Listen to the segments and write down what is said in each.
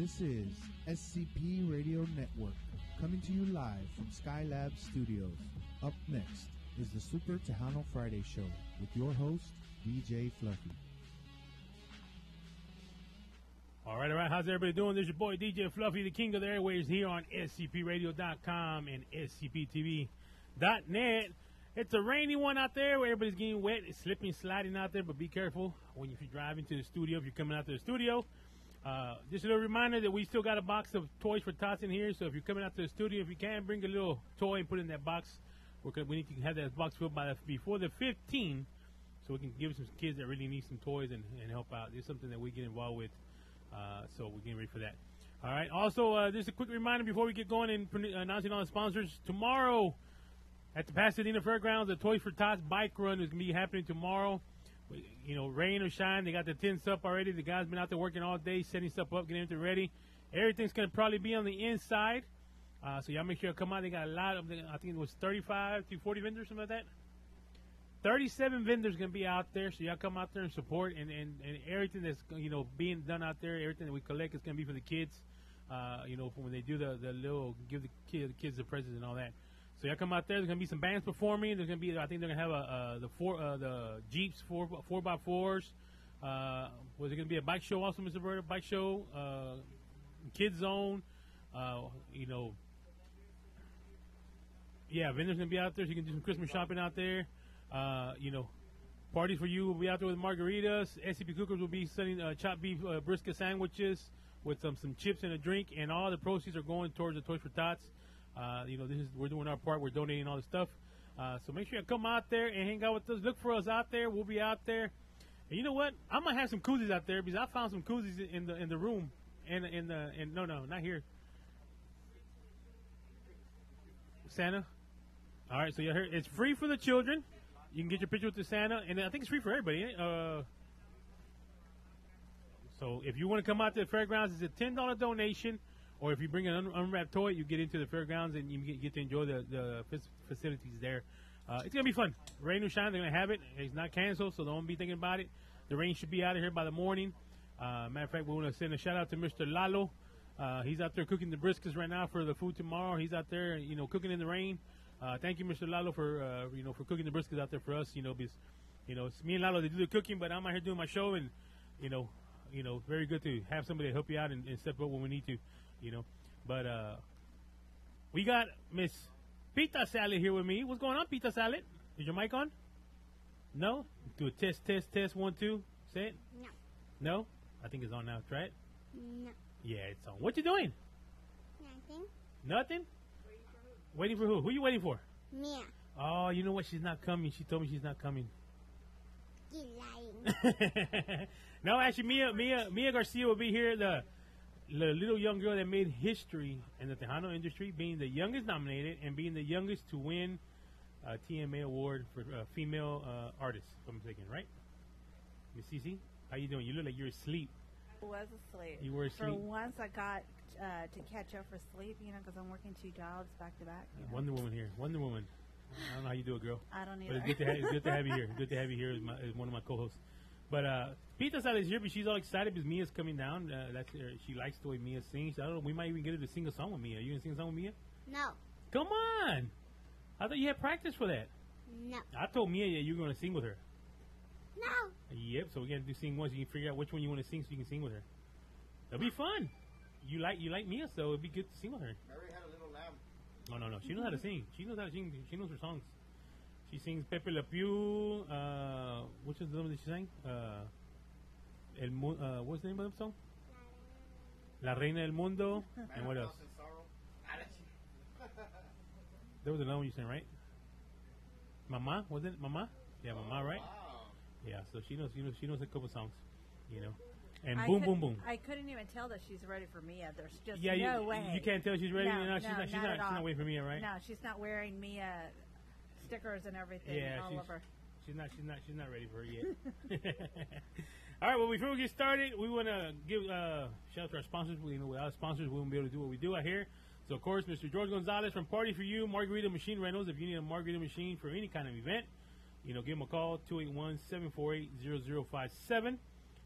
This is SCP Radio Network, coming to you live from Skylab Studios. Up next is the Super Tejano Friday Show with your host, DJ Fluffy. All right. How's everybody doing? This is your boy, DJ Fluffy, the king of the airwaves, here on scpradio.com and scptv.net. It's a rainy one out there where everybody's getting wet. It's slipping, sliding out there, but be careful when if you're driving to the studio, if you're coming out to the studio. Just a little reminder that we still got a box of toys for tots in here, so if you're coming out to the studio, if you can, bring a little toy and put it in that box. We need to have that box filled before the 15th, so we can give some kids that really need some toys and help out. It's something that we get involved with, so we're getting ready for that. All right. Also, just a quick reminder before we get going and announcing all the sponsors. Tomorrow at the Pasadena Fairgrounds, the Toys for Tots bike run is going to be happening tomorrow. You know, rain or shine, they got the tents up already. The guys been out there working all day, setting stuff up, getting everything ready. Everything's going to probably be on the inside. So y'all make sure you come out. They got a lot of, I think it was 35 to 40 vendors, something like that. 37 vendors going to be out there. So y'all come out there and support. And everything that's, you know, being done out there, everything that we collect is going to be for the kids. You know, for when they do the little, give the kids the presents and all that. So y'all come out there. There's gonna be some bands performing. There's gonna be, I think they're gonna have the Jeeps 4x4s. Was it gonna be a bike show also, Mr. Berta? Bike show, kids zone. You know, yeah, vendors gonna be out there. So you can do some Christmas shopping out there. You know, party for you will be out there with margaritas. SCP Cookers will be selling chopped beef brisket sandwiches with some chips and a drink, and all the proceeds are going towards the Toys for Tots. You know, we're doing our part. We're donating all the stuff. So make sure you come out there and hang out with us. Look for us out there. We'll be out there. And you know what? I might have some koozies out there because I found some koozies in the room. No, not here. Santa. All right. So you heard it's free for the children. You can get your picture with the Santa, and I think it's free for everybody. So if you want to come out to the fairgrounds, it's a $10 donation. Or if you bring an unwrapped toy, you get into the fairgrounds and you get to enjoy the facilities there. It's going to be fun. Rain or shine, they're going to have it. It's not canceled, so don't be thinking about it. The rain should be out of here by the morning. Matter of fact, we want to send a shout-out to Mr. Lalo. He's out there cooking the briskets right now for the food tomorrow. He's out there, you know, cooking in the rain. Thank you, Mr. Lalo, for, you know, for cooking the briskets out there for us. You know, because, you know, it's me and Lalo, they do the cooking, but I'm out here doing my show, and, you know, very good to have somebody to help you out and step up when we need to. You know, but we got Miss Pita Salad here with me. What's going on, Pita Salad? Is your mic on? No? Do a test, 1, 2. Say it. No. No? I think it's on now. Try it. No. Yeah, it's on. What you doing? Nothing. Nothing? Waiting for who? Who you waiting for? Mia. Oh, you know what? She's not coming. She told me she's not coming. You lying. No, actually, Mia Garcia will be here. The little young girl that made history in the Tejano industry, being the youngest nominated and being the youngest to win a TMA award for female artist, if I'm mistaken, right? Miss Cece, how you doing? You look like you're asleep. I was asleep. You were asleep? For once, I got to catch up for sleep, you know, because I'm working 2 jobs back to back. Wonder Woman here. Wonder Woman. I don't know how you do it, girl. I don't either. But it's good to have you here. Good to have you here as one of my co-hosts. But Pita Salad is here, but she's all excited because Mia's coming down. She likes the way Mia sings. I don't know. We might even get her to sing a song with Mia. You gonna sing a song with Mia? No. Come on. I thought you had practice for that. No. I told Mia you were gonna sing with her. No. Yep. So we're gonna sing once. You can figure out which one you want to sing, so you can sing with her. That'll be fun. You like Mia, so it'd be good to sing with her. Mary had a little lamb. No. She knows how to sing. She knows how to sing. She knows her songs. She sings Pepe Le Pew. Which is the one that she sang? What's the name of the song? La Reina del Mundo. And what else? There was another one you sang, right? Mama, wasn't it? Mama? Yeah, Mama, right? Wow. Yeah, so she knows a couple songs, you know. And boom, boom. I couldn't even tell that she's ready for Mia. There's just yeah, no way. You can't tell she's ready. No, she's not waiting for Mia, right? No, she's not wearing Mia stickers and everything all over. She's not ready for her yet. All right, well, before we get started, we want to give shout out to our sponsors. Without sponsors, we won't be able to do what we do out here. So, of course, Mr. George Gonzalez from Party For You, Margarita Machine Rentals. If you need a margarita machine for any kind of event, give him a call, 281-748-0057.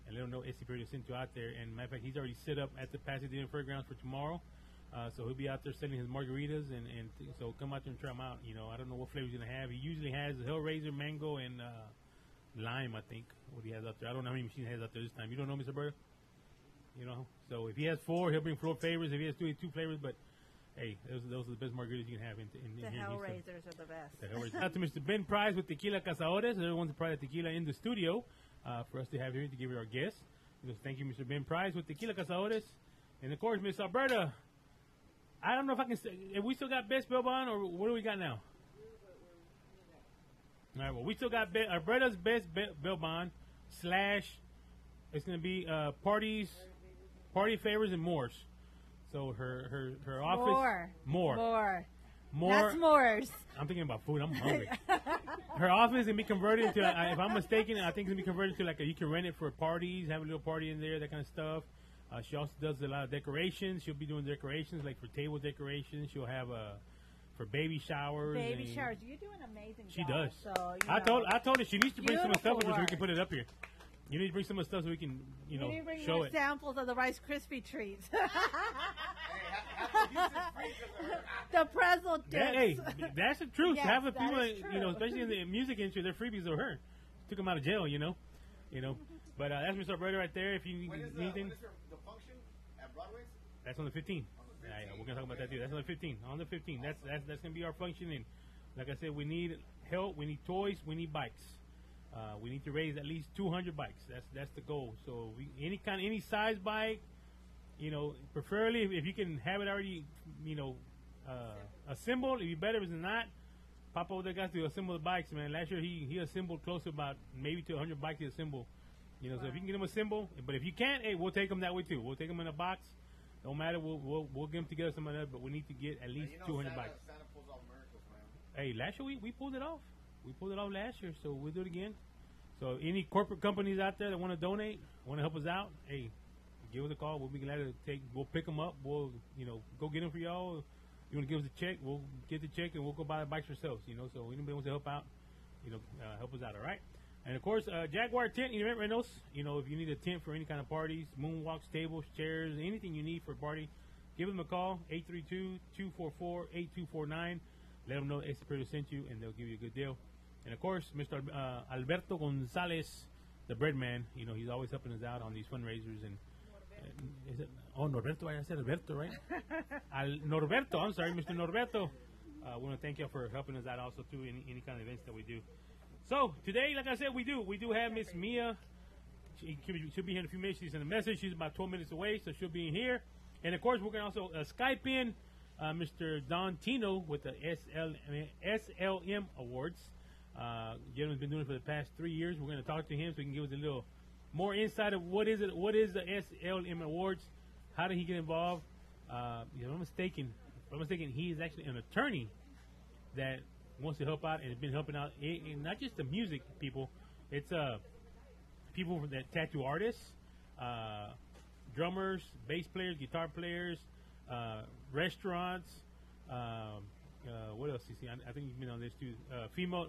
and let him know SCP Radio sent you out there. And matter of fact, he's already set up at the Pasadena Fairgrounds for tomorrow. So he'll be out there selling his margaritas, so come out there and try them out. You know, I don't know what flavor he's gonna have. He usually has Hellraiser, mango, and lime. I think what he has out there. I don't know how many machines he has out there this time. You don't know, Mr. Berta? You know, so if he has 4, he'll bring 4 flavors. If he has 2 flavors, but hey, those are the best margaritas you can have in the here in Hellraisers are the best. The Hellraisers. Out to Mr. Ben Price with Tequila Cazadores. Everyone's a pride of tequila in the studio for us to have here to give it our guests. So thank you, Mr. Ben Price with Tequila Cazadores, and of course, Miss Alberta. I don't know if I can say, if we still got Best Bail Bond, or what do we got now? All right, well, we still got Alberta's Best Bail Bond / it's going to be party favors and mores. So her office. More. That's Moors. I'm thinking about food. I'm hungry. Her office is going to be converted into, if I'm mistaken, I think it's going to be converted to like you can rent it for parties, have a little party in there, that kind of stuff. She also does a lot of decorations. She'll be doing decorations, like for table decorations. She'll have for baby showers. Baby showers. You're doing an amazing job. She does. So, I told her she needs to bring some stuff with her so we work. can put it up here. You need to bring some of the stuff so we can, You need to bring show more it. samples of the Rice Krispie treats. The pretzel dips. Hey, that's the truth. Yes, Half the that people, is true. especially in the music industry, they're freebies of her. Took them out of jail, you know. But that's Mr. Alberta right there. If you need anything. When is the function at Broadway's? That's on the 15th. Yeah, we're gonna talk about that too. That's on the 15th. On the 15th. That's gonna be our function. And like I said, we need help. We need toys. We need bikes. We need to raise at least 200 bikes. That's the goal. So any size bike, preferably if you can have it already, assembled. It'd be better if it's not. Papa over there got to assemble the bikes, man. Last year he assembled close to about maybe to 100 bikes to assemble. So if you can get them assembled, but if you can't, hey, we'll take them that way too. We'll take them in a box. Don't matter. We'll get them together some of that, but we need to get at least 200 bikes. Santa pulls off miracles, man. Hey, last year we pulled it off. We pulled it off last year, so we'll do it again. So any corporate companies out there that want to donate, want to help us out, hey, give us a call. We'll be glad to we'll pick them up. We'll, go get them for y'all. You want to give us a check, we'll get the check and we'll go buy the bikes ourselves, So anybody wants to help out, help us out, all right? And of course, Jaguar Tent Event Rentals. If you need a tent for any kind of parties, moonwalks, tables, chairs, anything you need for a party, give them a call, 832-244-8249. Let them know Experience sent you, and they'll give you a good deal. And of course, Mr. Alberto Gonzalez, the bread man. He's always helping us out on these fundraisers. And is it? Oh, Norberto. I said Alberto, right? Norberto. I'm sorry, Mr. Norberto. I want to thank you for helping us out also too in any kind of events that we do. So today, like I said, we do have Miss Mia. She'll be here in a few minutes. She's in a message. She's about 12 minutes away, so she'll be in here. And of course, we're going to also Skype in Mr. Don Tino with the SLM Awards. Gentleman's been doing it for the past 3 years. We're going to talk to him so he can give us a little more insight of what is the SLM Awards, how did he get involved. If I'm mistaken, he is actually an attorney that wants to help out and has been helping out, and not just the music people. It's people that tattoo artists, drummers, bass players, guitar players, restaurants. What else you see? I think you've been on this too. Female.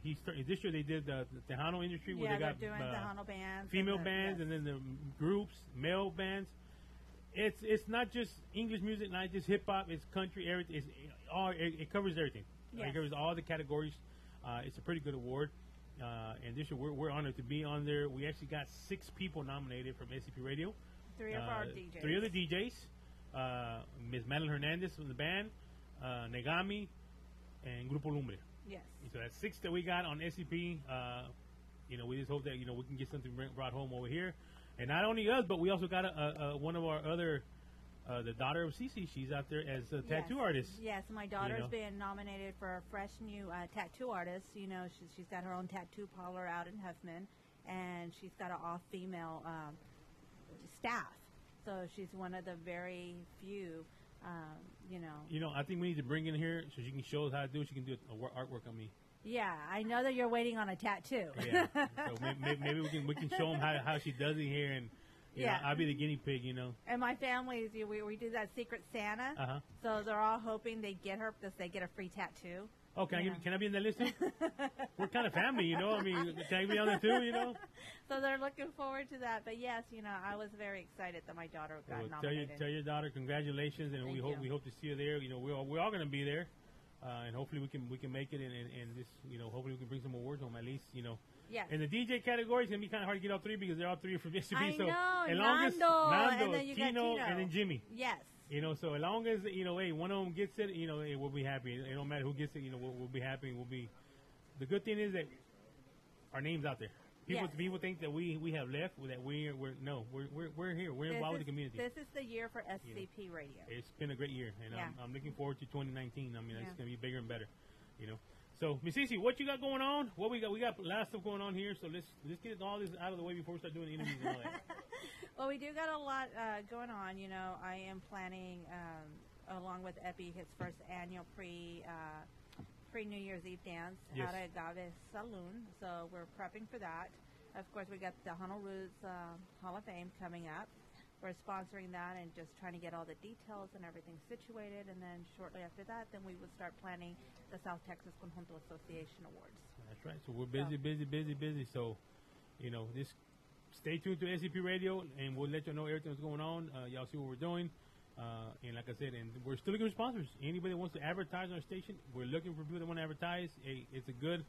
This year they did the Tejano industry where they got doing Tejano bands, female bands, and then the groups, male bands. It's not just English music, not just hip hop. It's country. Everything. It covers everything. Yes. It covers all the categories. It's a pretty good award. And this year we're honored to be on there. We actually got 6 people nominated from SCP Radio. 3 of our DJs. 3 of the DJs. Ms. Madeline Hernandez from the band, Negami, and Grupo Lumbre. Yes. So that's 6 that we got on SCP. We just hope that we can get something brought home over here. And not only us, but we also got one of our other, the daughter of Cece. She's out there as a tattoo artist. Yes, my daughter's been nominated for a fresh new tattoo artist. She's got her own tattoo parlor out in Huffman, and she's got an all-female staff. So she's one of the very few, I think we need to bring in here so she can show us how to do it. She can do artwork on me. Yeah, I know that you're waiting on a tattoo. Yeah. So maybe we can show them how she does it here, and I'll be the guinea pig. And my family, we do that Secret Santa. Uh-huh. So they're all hoping they get her because they get a free tattoo. Oh, can Yeah. I be in that list too? We're kind of family, you know. I mean, can I be on there too? You know. So they're looking forward to that. But yes, I was very excited that my daughter got Well, nominated. tell your daughter congratulations, and Thank we you. hope to see you there. You know, we're all going to be there, and hopefully we can make it, and this, hopefully we can bring some awards home at least, Yes. In the DJ category, it's gonna be kind of hard to get all three because they're all three from SCP. I So know, as long as Nando, and then you got Tino, Tino. and then Jimmy. Yes. So as long as hey, one of them gets it, hey, we'll be happy. It don't matter who gets it, we'll be happy. We'll be. The good thing is that our name's out there. People Yes. think that we have left, that we're here. We're involved with the community. This is the year for SCP Radio. It's been a great year, and Yeah. I'm looking forward to 2019. I mean, it's Yeah. going to be bigger and better, So, Miss Cece, what you got going on? What we got? We got a lot of stuff going on here. So let's get all this out of the way before we start doing the interviews and all that. Well, we do got a lot going on. I am planning, along with Epi, his first annual pre-New Year's Eve dance Yes. out at Agave Saloon. So we're prepping for that. Of course, we got the Tejano Roots Hall of Fame coming up. We're sponsoring that and just trying to get all the details and everything situated. And then shortly after that, then we will start planning the South Texas Conjunto Association Awards. That's right. So we're busy. So, just stay tuned to SCP Radio, and we'll let you know everything that's going on. Y'all see what we're doing. And like I said, and we're still looking for sponsors. Anybody that wants to advertise on our station, we're looking for people that want to advertise. Hey, it's a good.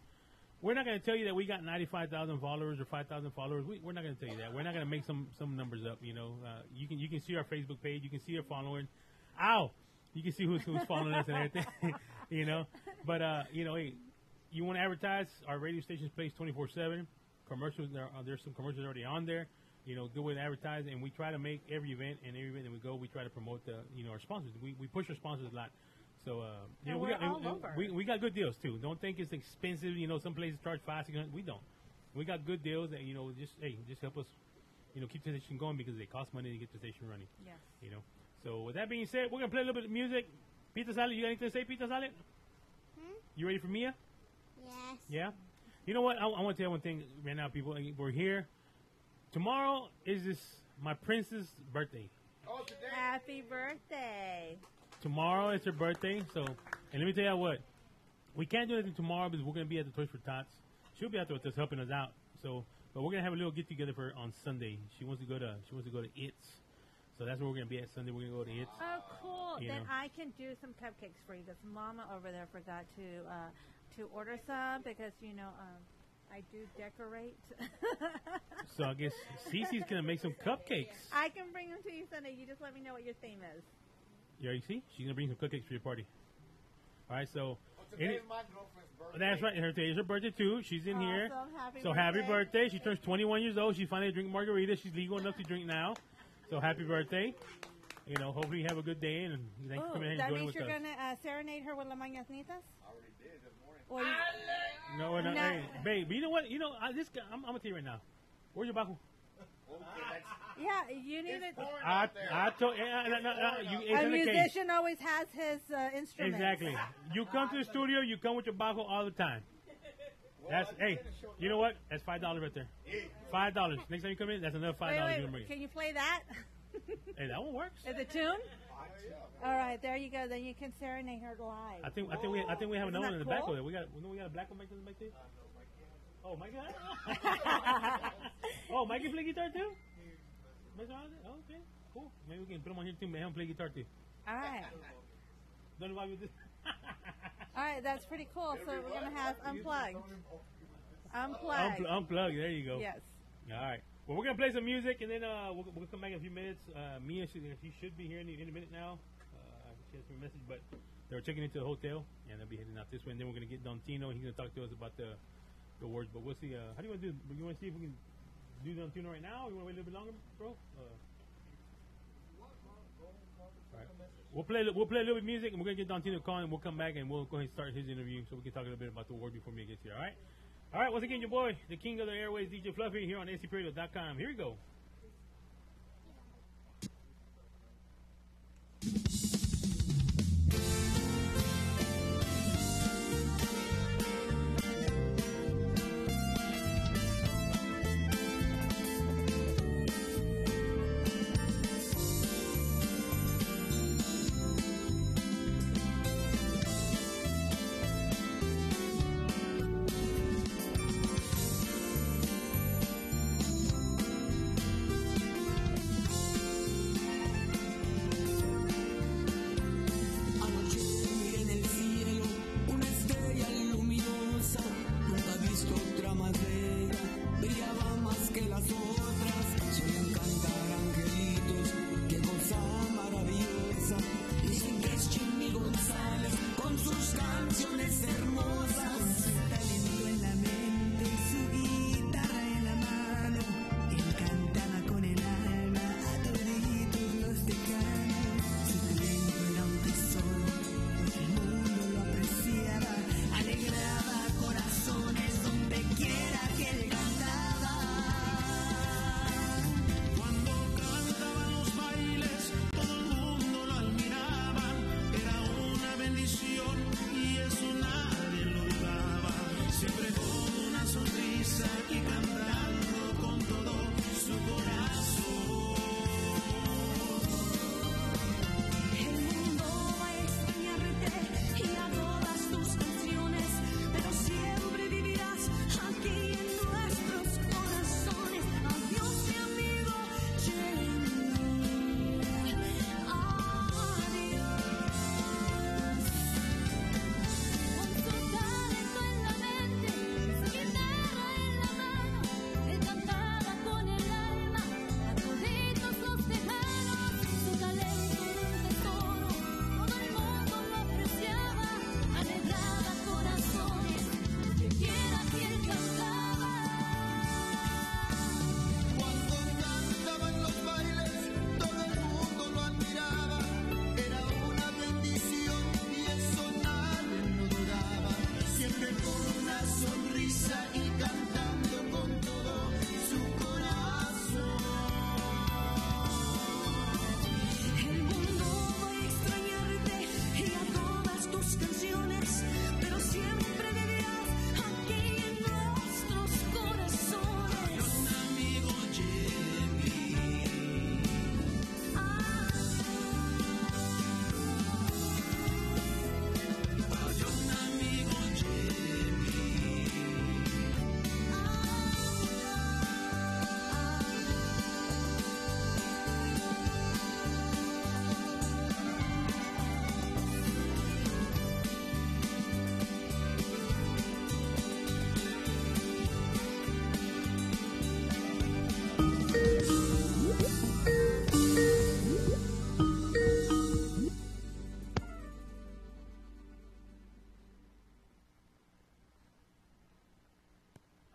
We're not going to tell you that we got 95,000 followers or 5,000 followers. We're not going to tell you that. We're not going to make some numbers up. You can see our Facebook page. You can see our following. Ow! You can see who's following us and everything. But hey, you want to advertise? Our radio station's placed 24/7. Commercials. There's some commercials already on there. Good way to advertise, and we try to make every event that we go, we try to promote our sponsors. We push our sponsors a lot. So we got good deals too. Don't think it's expensive. Some places charge $500-$600. We don't. We got good deals that just help us keep the station going because they cost money to get the station running. Yes. So with that being said, we're gonna play a little bit of music. Pita Salad, you got anything to say, Pita Salad? You ready for Mia? Yes. Yeah. You know what? I want to tell you one thing right now, people. We're here. Tomorrow is my prince's birthday. Oh, today? Happy birthday. Tomorrow is her birthday, and let me tell you what, we can't do anything tomorrow because we're gonna be at the Toys for Tots. She'll be out there with us helping us out. But we're gonna have a little get together for her on Sunday. She wants to go to It's, so that's where we're gonna be at Sunday. We're gonna go to It's. Oh, cool. You Then know. I can do some cupcakes for you. This mama over there forgot to order some because I do decorate. So I guess Cece's gonna make some cupcakes. I can bring them to you Sunday. You just let me know what your theme is. You already see? She's gonna bring some cupcakes for your party. All right, so. Oh, today's my girlfriend's birthday. That's right. Today is her birthday too. She's in here. Awesome. So happy birthday. She turns 21 years old. She finally drinks margarita. She's legal enough to drink now. So happy birthday. Hopefully you have a good day and thanks for coming here and That joining means with you're us. gonna serenade her with la mañanitas? I already did this morning. Or you- No, we're not. No. Hey, babe, you know what? This guy, I'm gonna tell you right now. Where's your bajo? Okay, that's yeah, you need it's it. pouring out there. I told it's A in the case. musician always has his instruments. Exactly. You come to the studio, you come with your bajo all the time. That's you know what? That's $5 right there. $5. Next time you come in, that's another $5 you're gonna bring. Wait, can you play that? Hey, that one works. Is it tune? All right, there you go. Then you can serenade her live. I think we have Isn't another one in that the back cool? over there. We got a black one back there. Oh, Mike got it? Oh, Mike can play guitar too? Mike on it? Oh, okay, cool. Maybe we can put him on here too and have him play guitar too. All right. Don't know why we did. All right, that's pretty cool. So we're gonna have unplugged. Unplugged. Unplug. There you go. Yes. All right. Well, we're gonna play some music and then we'll come back in a few minutes. Mia, she should be here in a minute now. She has a message, but they're checking into the hotel and they'll be heading out this way. And then we're gonna get Don Tino. He's gonna talk to us about the awards. But we'll see. How do you want to do? You want to see if we can do Don Tino right now? Or you want to wait a little bit longer, bro? All right. We'll play a little bit of music and we're gonna get Don Tino calling. And we'll come back and we'll go ahead and start his interview so we can talk a little bit about the award before Mia gets here. All right. All right, once again, your boy, the king of the airways, DJ Fluffy, here on scpradio.com. Here we go.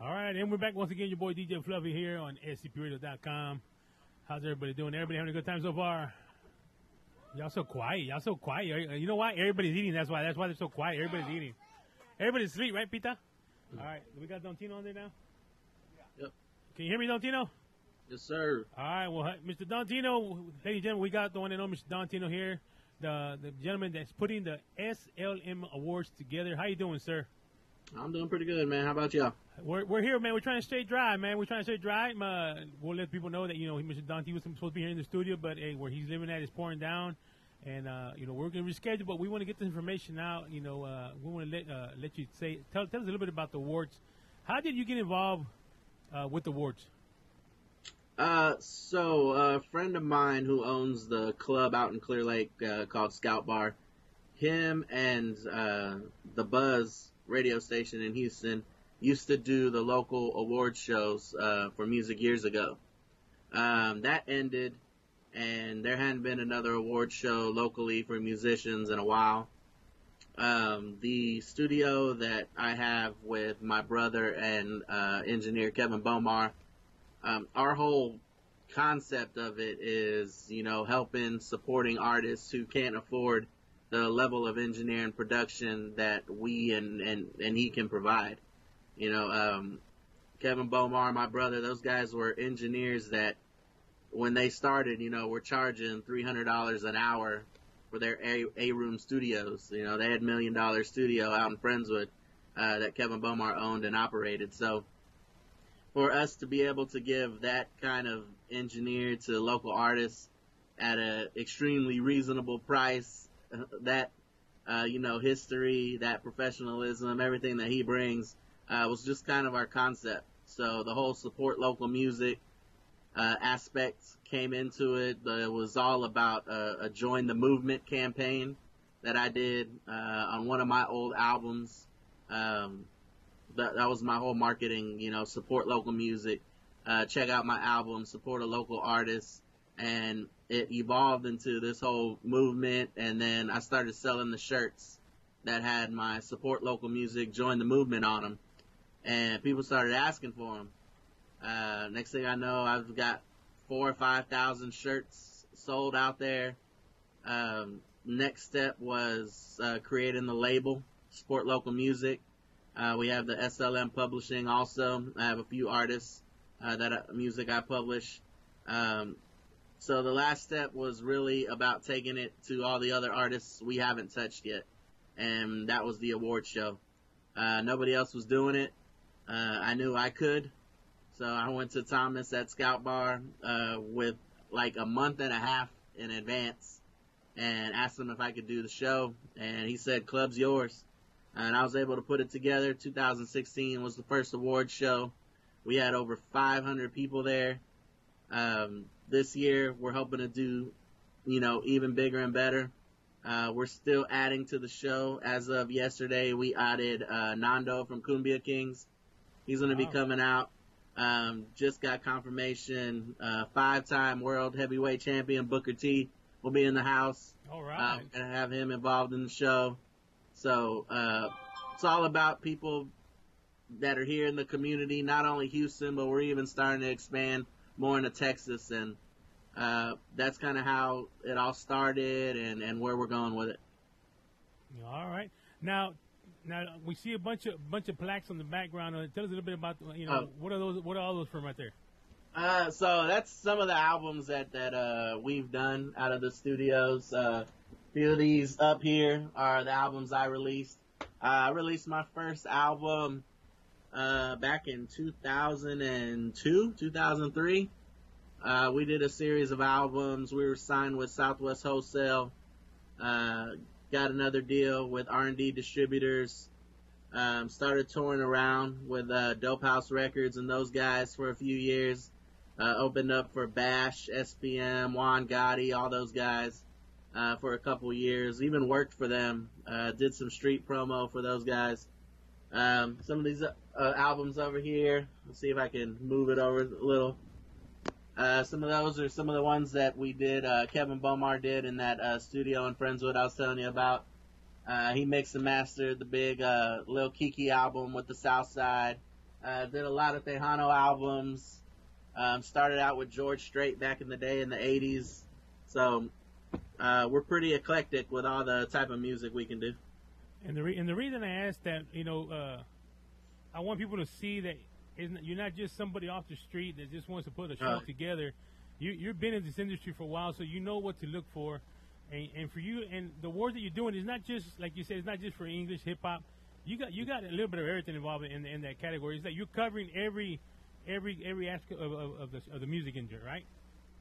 All right, and we're back once again. Your boy DJ Fluffy here on scpradio.com. How's everybody doing? Everybody having a good time so far? Y'all so quiet. You know why? Everybody's eating. That's why they're so quiet. Everybody's eating. Everybody's asleep, right, Pita? All right, we got Dontino on there now? Yep. Can you hear me, Dontino? Yes, sir. All right, well, Mr. Dontino, ladies and gentlemen, we got the one and only Mr. Dontino here, the gentleman that's putting the SLM Awards together. How you doing, sir? I'm doing pretty good, man. How about y'all? We're here, man. We're trying to stay dry, man. We're trying to stay dry. We'll let people know that, Mr. Dontino was supposed to be here in the studio, but hey, where he's living at is pouring down. And, we're going to reschedule, but we want to get this information out. We want to let you tell us a little bit about the awards. How did you get involved with the awards? So a friend of mine who owns the club out in Clear Lake called Scout Bar, him and the Buzz radio station in Houston used to do the local award shows for music years ago. That ended, and there hadn't been another award show locally for musicians in a while. The studio that I have with my brother and engineer Kevin Bomar, our whole concept of it is, helping, supporting artists who can't afford the level of engineering and production that we and he can provide. Kevin Bomar, my brother, those guys were engineers that when they started, were charging $300 an hour for their A-room studios. They had $1 million studio out in Friendswood that Kevin Bomar owned and operated. So for us to be able to give that kind of engineer to local artists at an extremely reasonable price, that, history, that professionalism, everything that he brings, was just kind of our concept. So the whole support local music aspect came into it, but it was all about a Join the Movement campaign that I did on one of my old albums. That was my whole marketing, support local music, check out my album, support a local artist, and it evolved into this whole movement, and then I started selling the shirts that had my support local music, Join the Movement on them, and people started asking for them. Next thing I know, I've got 4,000 or 5,000 shirts sold out there. Next step was creating the label, Support Local Music. We have the SLM Publishing also. I have a few artists music I publish. So the last step was really about taking it to all the other artists we haven't touched yet, and that was the award show. Nobody else was doing it. I knew I could. So I went to Thomas at Scout Bar with like a month and a half in advance and asked him if I could do the show, and he said, "Club's yours." And I was able to put it together. 2016 was the first award show. We had over 500 people there. This year we're hoping to do, even bigger and better. We're still adding to the show. As of yesterday, we added Nando from Cumbia Kings. He's going to be coming out. Just got confirmation. 5-time world heavyweight champion Booker T will be in the house. All right. Going to have him involved in the show. So it's all about people that are here in the community, not only Houston, but we're even starting to expand more into Texas. And that's kind of how it all started and where we're going with it. All right. Now we see a bunch of plaques on the background. Tell us a little bit about what are those? What are all those from right there? So that's some of the albums that we've done out of the studios. A few of these up here are the albums I released. I released my first album back in 2002, 2003. We did a series of albums. We were signed with Southwest Wholesale. Got another deal with R&D Distributors. Started touring around with Dope House Records and those guys for a few years. Opened up for Bash, SPM, Juan Gotti, all those guys for a couple years. Even worked for them. Did some street promo for those guys. Some of these albums over here. Let's see if I can move it over a little. Some of those are some of the ones that we did, Kevin Bomar did in that studio in Friendswood I was telling you about. He mixed and mastered the big Lil Kiki album with the South Side. Did a lot of Tejano albums. Started out with George Strait back in the day in the 80s. So we're pretty eclectic with all the type of music we can do. And the reason I asked that, I want people to see that you're not just somebody off the street that just wants to put a show together. You've been in this industry for a while, so you know what to look for. And for you, and the awards that you're doing is not just, like you said, it's not just for English hip hop. You got a little bit of everything involved in that category. It's like you're covering every aspect of the music industry, right?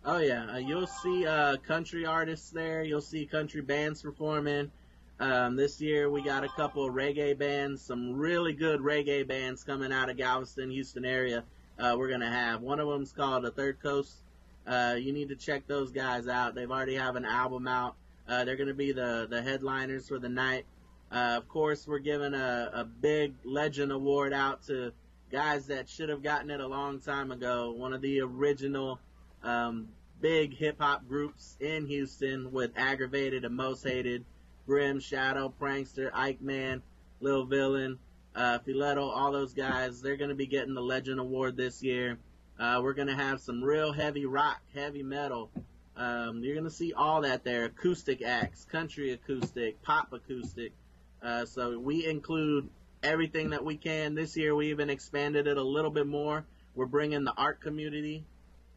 Oh yeah, you'll see country artists there. You'll see country bands performing. This year we got a couple of reggae bands, some really good reggae bands coming out of Galveston, Houston area. We're gonna have one of them's called The Third Coast. You need to check those guys out. They've already have an album out. They're gonna be the headliners for the night. Of course, we're giving a big legend award out to guys that should have gotten it a long time ago. One of the original big hip-hop groups in Houston with Aggravated and Most Hated, Grim, Shadow, Prankster, Ike Man, Lil Villain, Filetto, all those guys. They're going to be getting the Legend Award this year. We're going to have some real heavy rock, heavy metal. You're going to see all that there. Acoustic acts, country acoustic, pop acoustic. So we include everything that we can. This year we even expanded it a little bit more. We're bringing the art community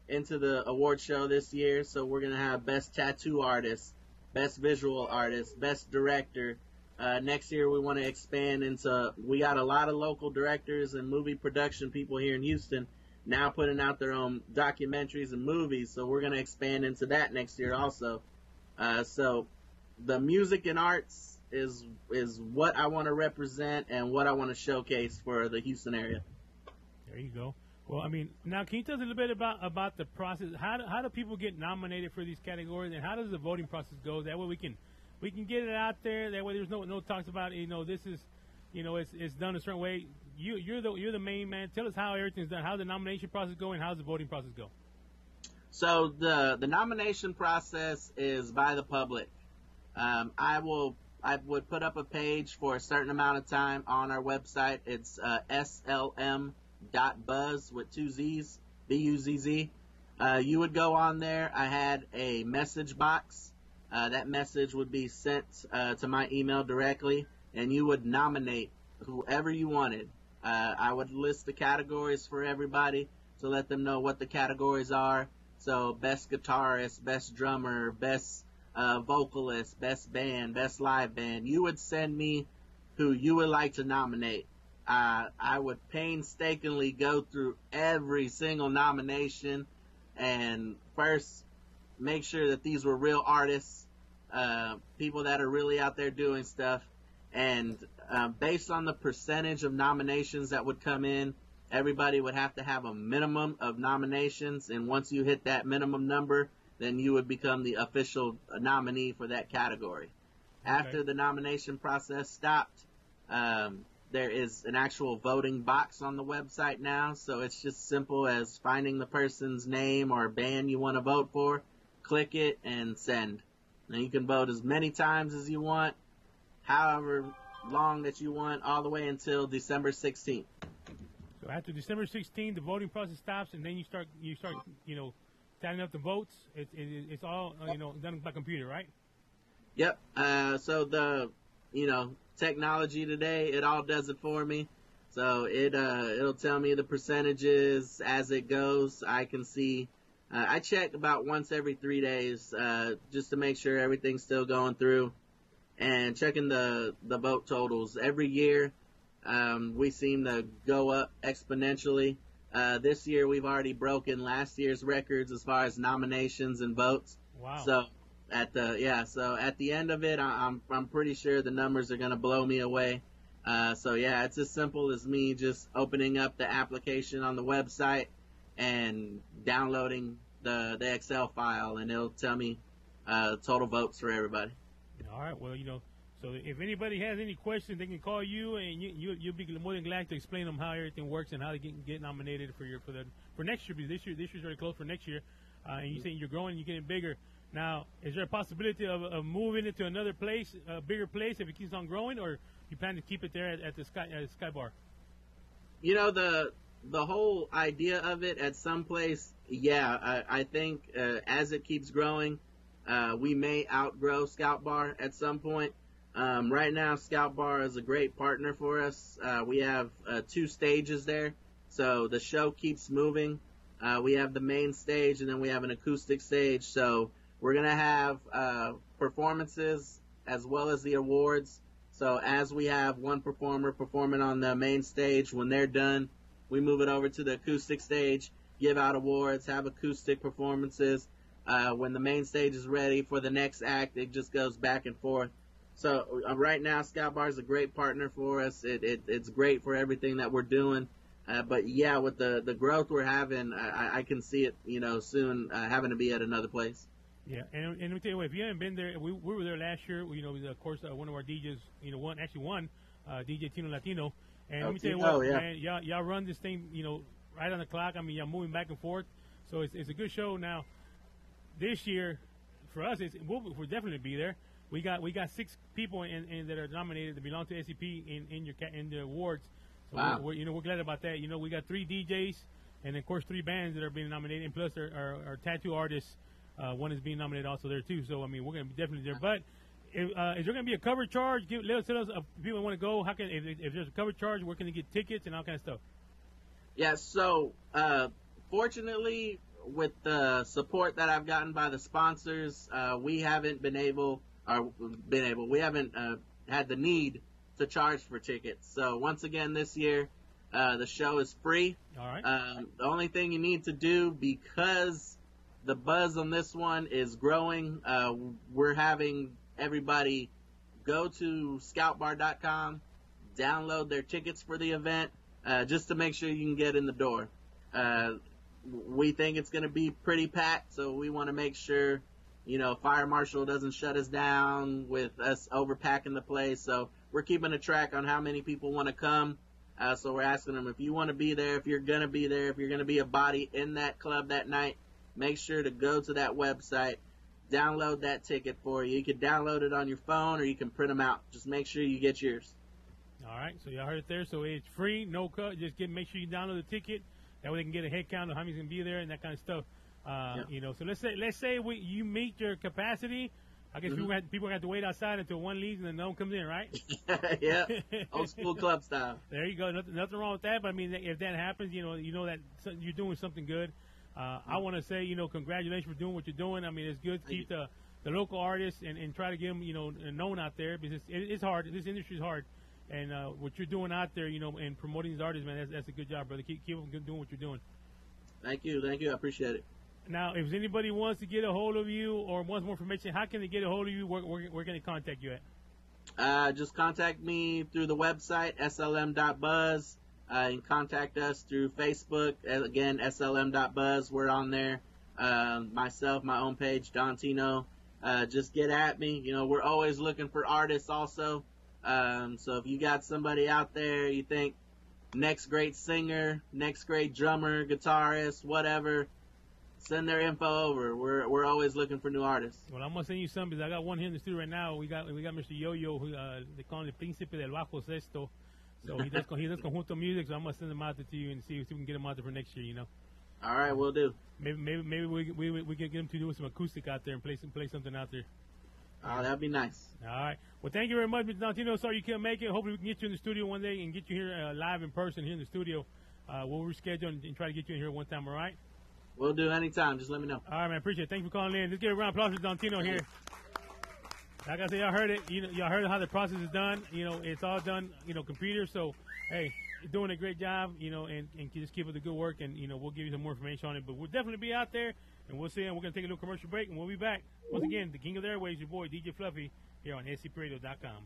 into the award show this year. So we're going to have best tattoo artist, best visual artist, best director. Next year we want to expand into, we got a lot of local directors and movie production people here in Houston now putting out their own documentaries and movies. So we're going to expand into that next year also. So the music and arts is what I want to represent and what I want to showcase for the Houston area. There you go. Well, I mean, now can you tell us a little bit about the process? How do people get nominated for these categories, and how does the voting process go? That way we can get it out there. That way there's no talks about this is it's done a certain way. You're the main man. Tell us how everything's done. How's the nomination process go, and how's the voting process go? So the nomination process is by the public. I would put up a page for a certain amount of time on our website. It's slm.buzz with 2 Z's, B-U-Z-Z. You would go on there. I had a message box. That message would be sent to my email directly, and you would nominate whoever you wanted. I would list the categories for everybody to let them know what the categories are. So best guitarist, best drummer, best vocalist, best band, best live band. You would send me who you would like to nominate. I would painstakingly go through every single nomination and first make sure that these were real artists, people that are really out there doing stuff. And based on the percentage of nominations that would come in, everybody would have to have a minimum of nominations. And once you hit that minimum number, then you would become the official nominee for that category. Okay. After the nomination process stopped, there is an actual voting box on the website now. So it's just simple as finding the person's name or band you want to vote for, click it, and send. Now you can vote as many times as you want, however long that you want, all the way until December 16th. So after December 16th, the voting process stops, and then you start tallying up the votes. It's all done by computer, right? Yep. So the technology today, it all does it for me. So it'll tell me the percentages as it goes. I can see. I check about once every 3 days just to make sure everything's still going through, and checking the vote totals every year. We seem to go up exponentially. This year we've already broken last year's records as far as nominations and votes. Wow. So at the end of it, I'm pretty sure the numbers are going to blow me away. So yeah, it's as simple as me just opening up the application on the website and downloading the Excel file, and it'll tell me total votes for everybody. All right. Well, so if anybody has any questions, they can call you, and you'll be more than glad to explain them how everything works and how to get nominated for next year. Because this year's already closed for next year, and you're saying you're growing, you're getting bigger. Now, is there a possibility of moving it to another place, a bigger place, if it keeps on growing, or you plan to keep it there at the Sky Bar? You know, the whole idea of it at some place, yeah, I think as it keeps growing, we may outgrow Scout Bar at some point. Right now, Scout Bar is a great partner for us. We have 2 stages there, so the show keeps moving. We have the main stage, and then we have an acoustic stage. So we're going to have performances as well as the awards. So as we have one performer performing on the main stage, when they're done, we move it over to the acoustic stage, give out awards, have acoustic performances. When the main stage is ready for the next act, it just goes back and forth. So right now, Scout Bar is a great partner for us. It's great for everything that we're doing. But yeah, with the growth we're having, I can see it, soon having to be at another place. Yeah, and let me tell you what, if you haven't been there, we were there last year. Of course, one of our DJs, won DJ Tino Latino. And let me tell you what, man, y'all run this thing, right on the clock. I mean, y'all moving back and forth. So it's a good show. Now, this year, for us, we'll definitely be there. We got 6 people in that are nominated that belong to SCP in the awards. So wow. we're glad about that. We got 3 DJs and of course 3 bands that are being nominated, and plus our tattoo artists. One is being nominated also there too. So I mean, we're gonna be definitely there. But is there gonna be a cover charge? Let us if people want to go. How can if there's a cover charge, where can they get tickets and all kind of stuff? Yeah. So fortunately, with the support that I've gotten by the sponsors, we haven't we haven't had the need to charge for tickets. So once again, this year, the show is free. All right. The only thing you need to do, because the buzz on this one is growing, we're having everybody go to scoutbar.com, download their tickets for the event, just to make sure you can get in the door. We think it's going to be pretty packed, so we want to make sure, Fire Marshal doesn't shut us down with us overpacking the place. So we're keeping a track on how many people want to come. So we're asking them, if you want to be there, if you're going to be there, if you're going to be a body in that club that night, make sure to go to that website, download that ticket for you. You can download it on your phone or you can print them out. Just make sure you get yours. All right, so y'all heard it there. So it's free, no cut. Just make sure you download the ticket. That way they can get a head count of how many's going to be there and that kind of stuff. So let's say you meet your capacity. I guess people have to wait outside until one leaves and then no one comes in, right? Yeah, old school club style. There you go. Nothing wrong with that. But I mean, if that happens, you know that you're doing something good. I want to say, congratulations for doing what you're doing. I mean, it's good to keep the local artists and try to get them, known out there, because it's hard. This industry is hard. And what you're doing out there, and promoting these artists, man, that's a good job, brother. Keep doing what you're doing. Thank you. I appreciate it. Now, if anybody wants to get a hold of you or wants more information, how can they get a hold of you? Where can they contact you at? Just contact me through the website, slm.buzz. You can contact us through Facebook. Again, slm.buzz. We're on there. Myself, my own page, Don Tino. Just get at me. We're always looking for artists also. So if you got somebody out there you think next great singer, next great drummer, guitarist, whatever, send their info over. We're always looking for new artists. Well, I'm gonna send you some, because I got one here in the studio right now. We got Mr. Yo-Yo, who they call him the Príncipe del Bajo Sexto. So he does conjunto music. So I'm gonna send him out there to you and see if we can get him out there for next year. All right, we'll do. Maybe we can get him to do some acoustic out there and play something out there. Oh, that'd be nice. All right. Well, thank you very much, Mr. Dontino. Sorry you couldn't make it. Hopefully we can get you in the studio one day and get you here live in person here in the studio. We'll reschedule and try to get you in here one time, all right? We'll do anytime. Just let me know. All right, man. Appreciate it. Thank you for calling in. Let's give a round of applause for Dontino here. Like I said, y'all heard it. Y'all heard how the process is done. It's all done, computer. So, hey, you're doing a great job, and just keep up the good work, and, we'll give you some more information on it. But we'll definitely be out there, and we'll see, and we're going to take a little commercial break, and we'll be back. Once again, the king of the airways, your boy, DJ Fluffy, here on scpradio.com.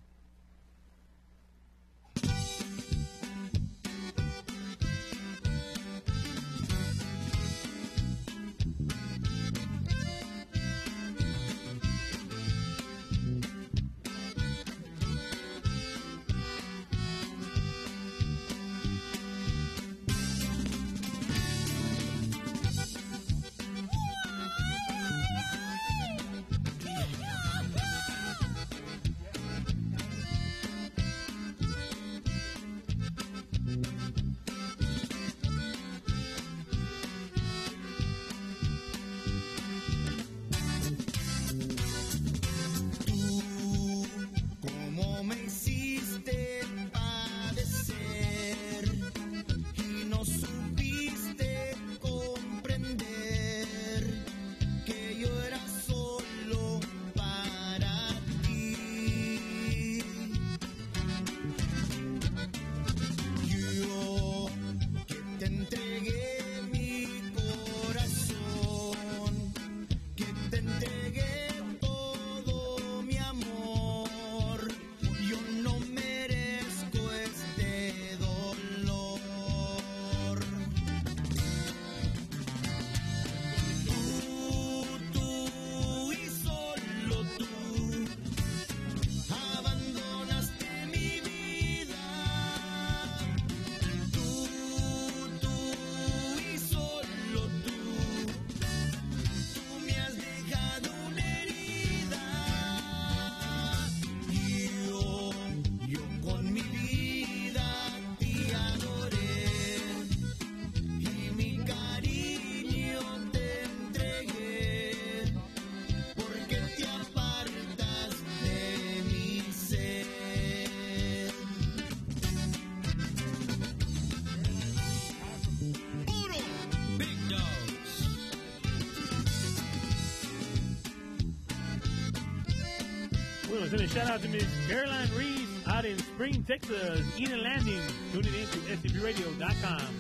want to send a shout out to Miss Caroline Reese out in Spring, Texas, Eden Landing, tuning in to scpradio.com.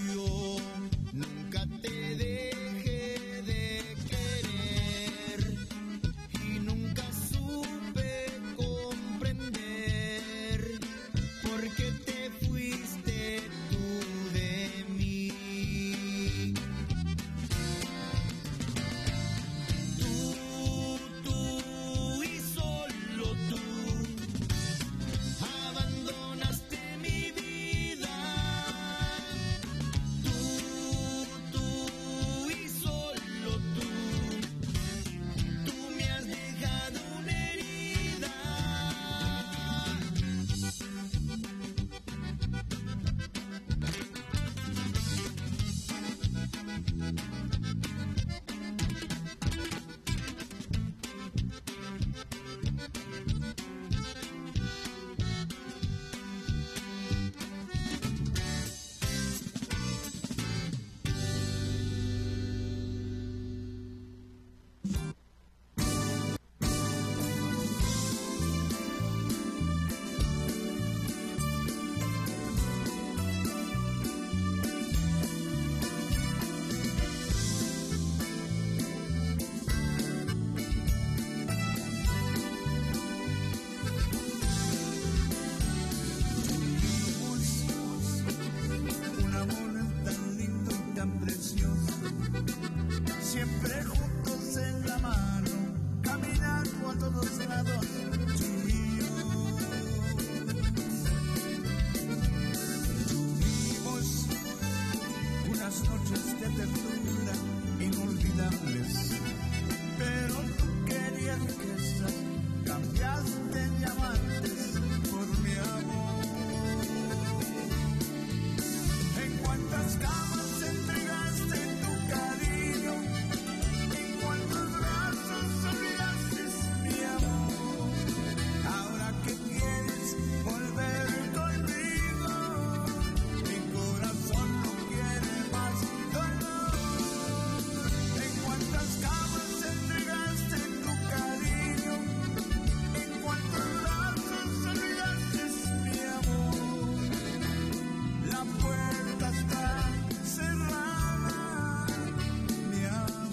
Yo nunca te dejé de querer y nunca supe comprender por qué te fuiste tú de mí. Tú y solo tú abandonaste mi vida. Tú y solo tú me has dejado una herida. Un amor tan lindo y tan precioso, siempre juntos en la mano, caminando a todos lados, tú y yo. Tuvimos unas noches de ternura inolvidables, pero tú querías riquezas, cambiaste diamantes por mi amor. En cuántas camas entregaste tu cariño, en cuántos brazos olvidaste mi amor. Ahora que quieres volver conmigo, mi corazón no quiere más dolor. En cuántas camas entregaste tu cariño, en cuántos brazos olvidaste mi amor. La puerta está cerrada, mi amor.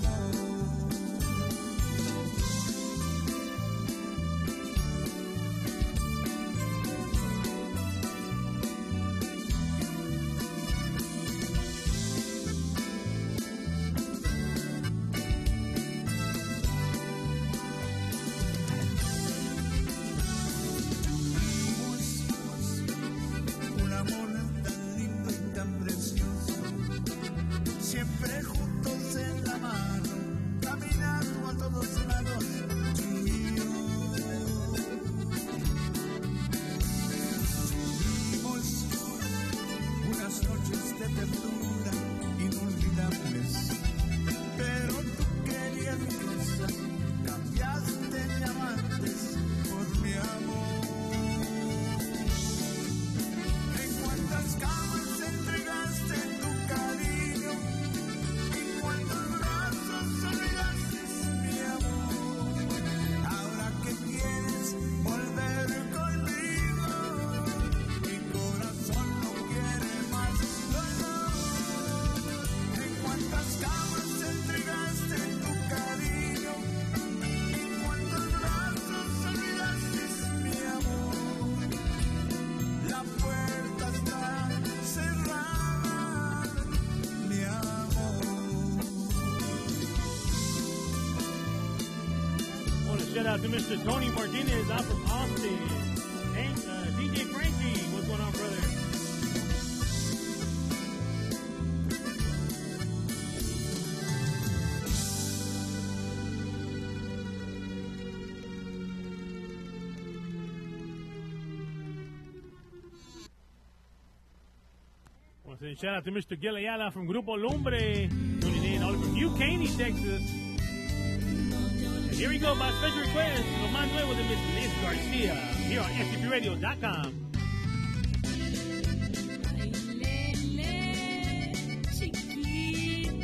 Tuvimos un amor tan lindo y tan precioso, siempre juntos en la mano, caminando a todos lados, tú y yo. Tuvimos unas noches de ternura inolvidables, pero tú querías riqueza, cambiaste diamantes por mi amor. En cuántas camas entregaste tu cariño, en cuántos brazos olvidaste mi amor. Ahora que quieres volver conmigo, mi corazón no quiere más dolor. En cuántas camas entregaste tu cariño, en cuántos brazos olvidaste mi amor. La puerta está cerrada, mi amor. I want to shout out to Mr. Tony Martinez out from Austin. Hey, DJ Frankie, what's going on, brother? I want to send a shout out to Mr. Gil Ayala from Grupo Lumbre, tuning in all from New Caney, Texas. And here we go by special request, Lo Más Nuevo de Miss Liz Garcia, here on scpradio.com. Ay, lele, chiquito,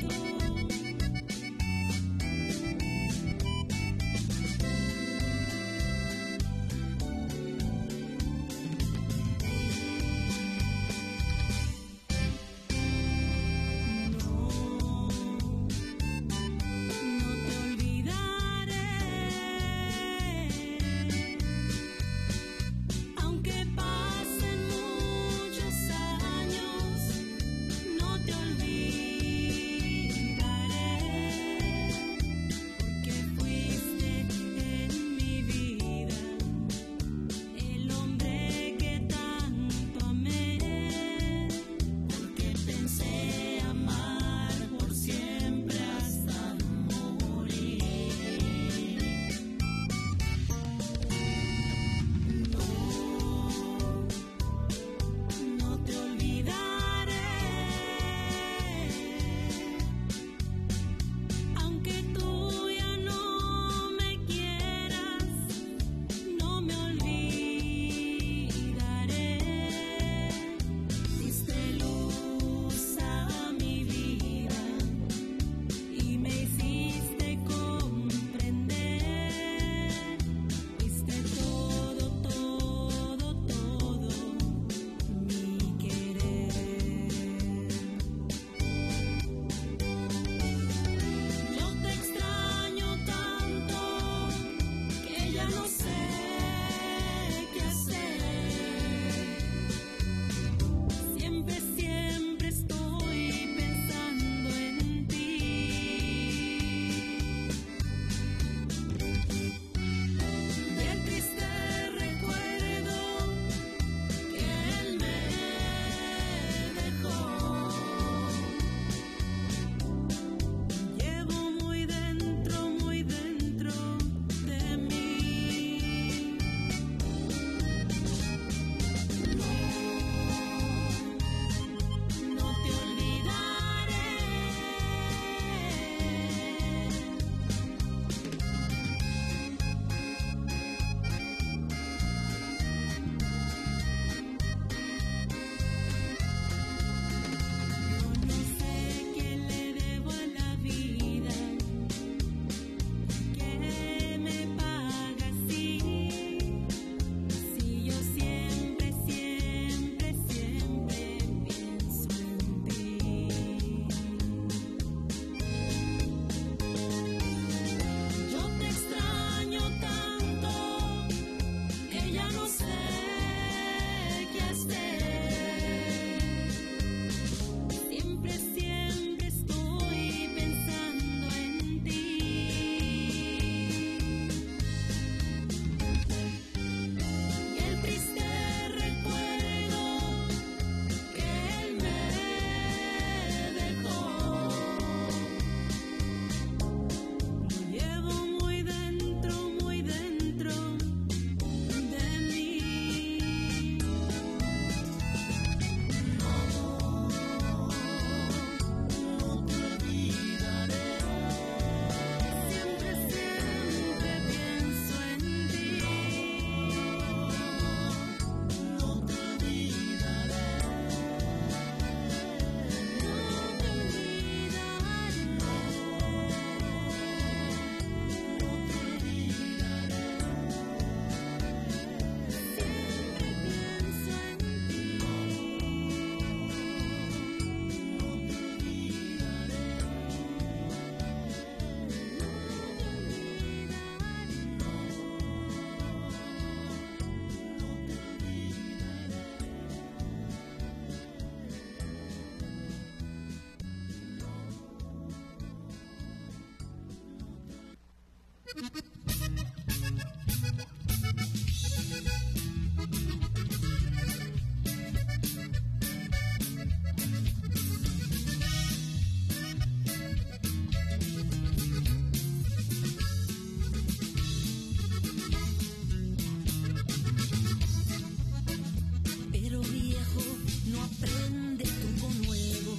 Pero viejo, no aprende truco nuevo.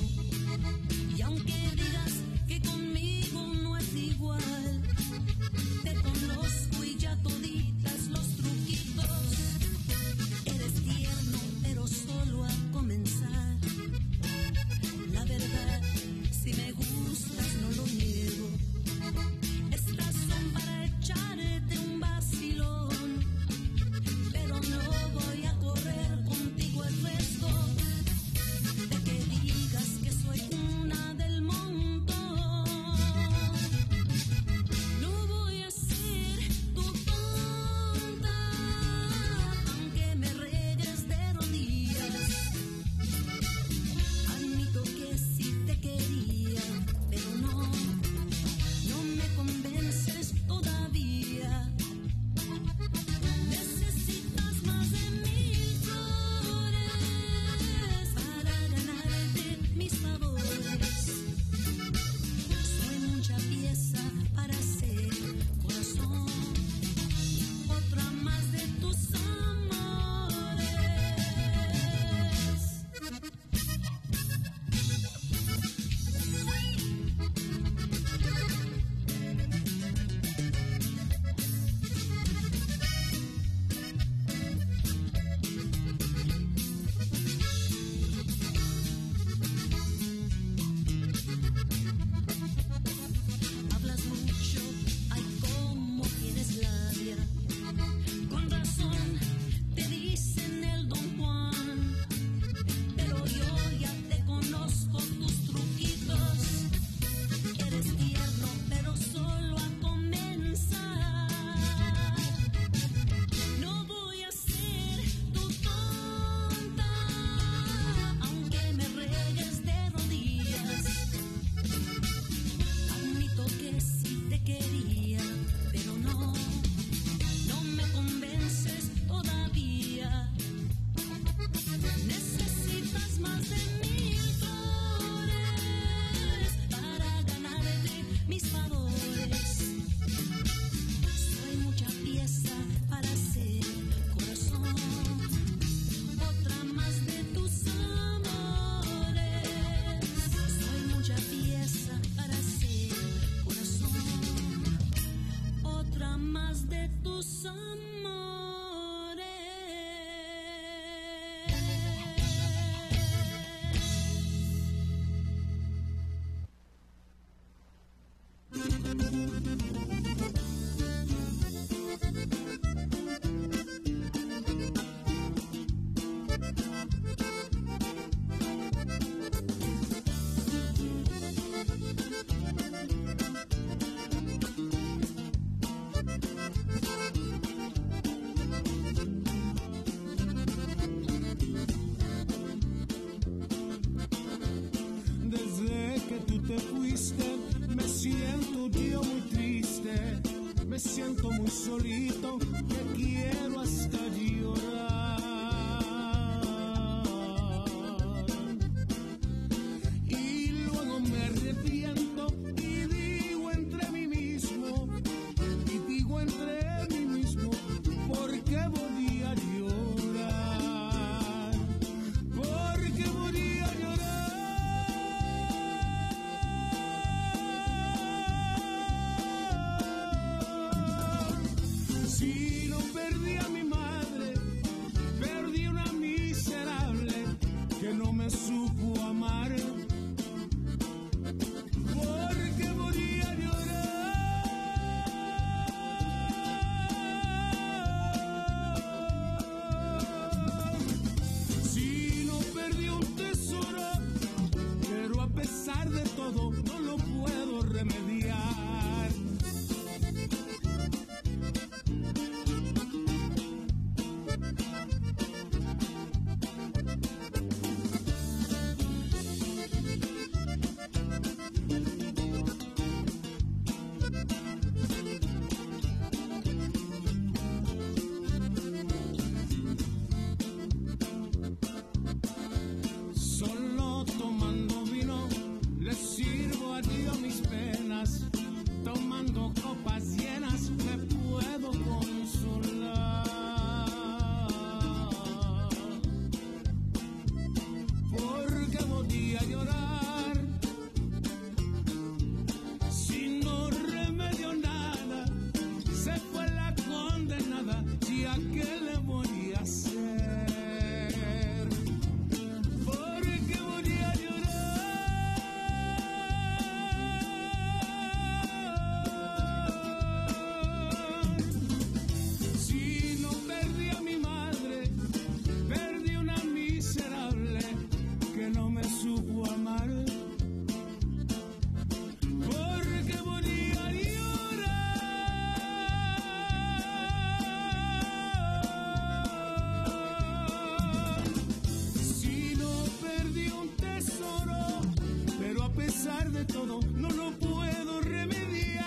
Y aunque digas que conmigo no es igual, te de todo, no lo puedo remediar.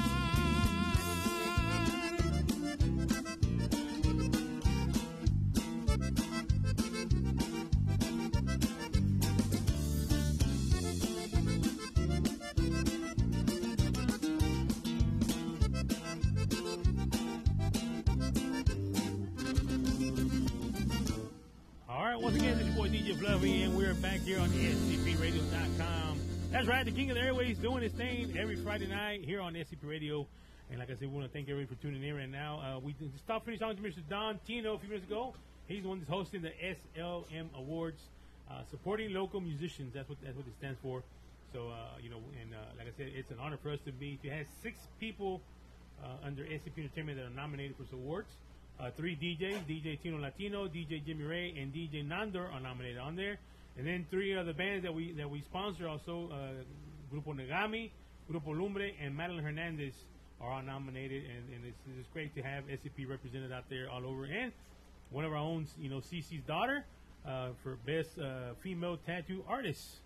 All right, once again, this is your boy DJ Fluffy, and we're back here on SCPRadio.com. That's right, the King of the Airways doing his thing every Friday night here on SCP Radio. And like I said, we want to thank everybody for tuning in right now. We just stopped finished talking to Mr. Don Tino a few minutes ago. He's the one that's hosting the SLM Awards, supporting local musicians. That's what it stands for. So, like I said, it's an honor for us to have 6 people under SCP Entertainment that are nominated for this awards. 3 DJs, DJ Tino Latino, DJ Jimmy Ray, and DJ Nandor are nominated on there. And then 3 other bands that we sponsor also, Grupo Negami, Grupo Lumbre, and Madeline Hernandez are all nominated. And it's great to have SCP represented out there all over. And one of our own, Cece's daughter, for best female tattoo artist,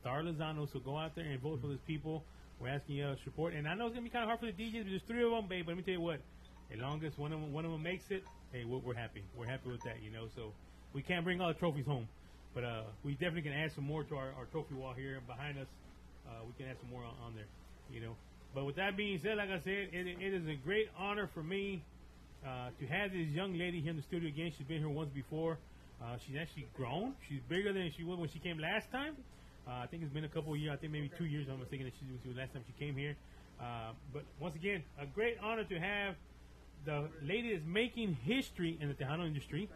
Star Lozano. So go out there and vote for those people. We're asking you support. And I know it's going to be kind of hard for the DJs, but there's 3 of them, babe. But let me tell you what. As long as one of them makes it, hey, we're happy. We're happy with that, So we can't bring all the trophies home, but we definitely can add some more to our trophy wall here behind us. We can add some more on there, But with that being said, like I said, it is a great honor for me to have this young lady here in the studio again. She's been here once before. She's actually grown. She's bigger than she was when she came last time. I think it's been a couple of years. I think maybe 2 years. I'm thinking that she was last time she came here. But once again, a great honor to have the lady that's making history in the Tejano industry,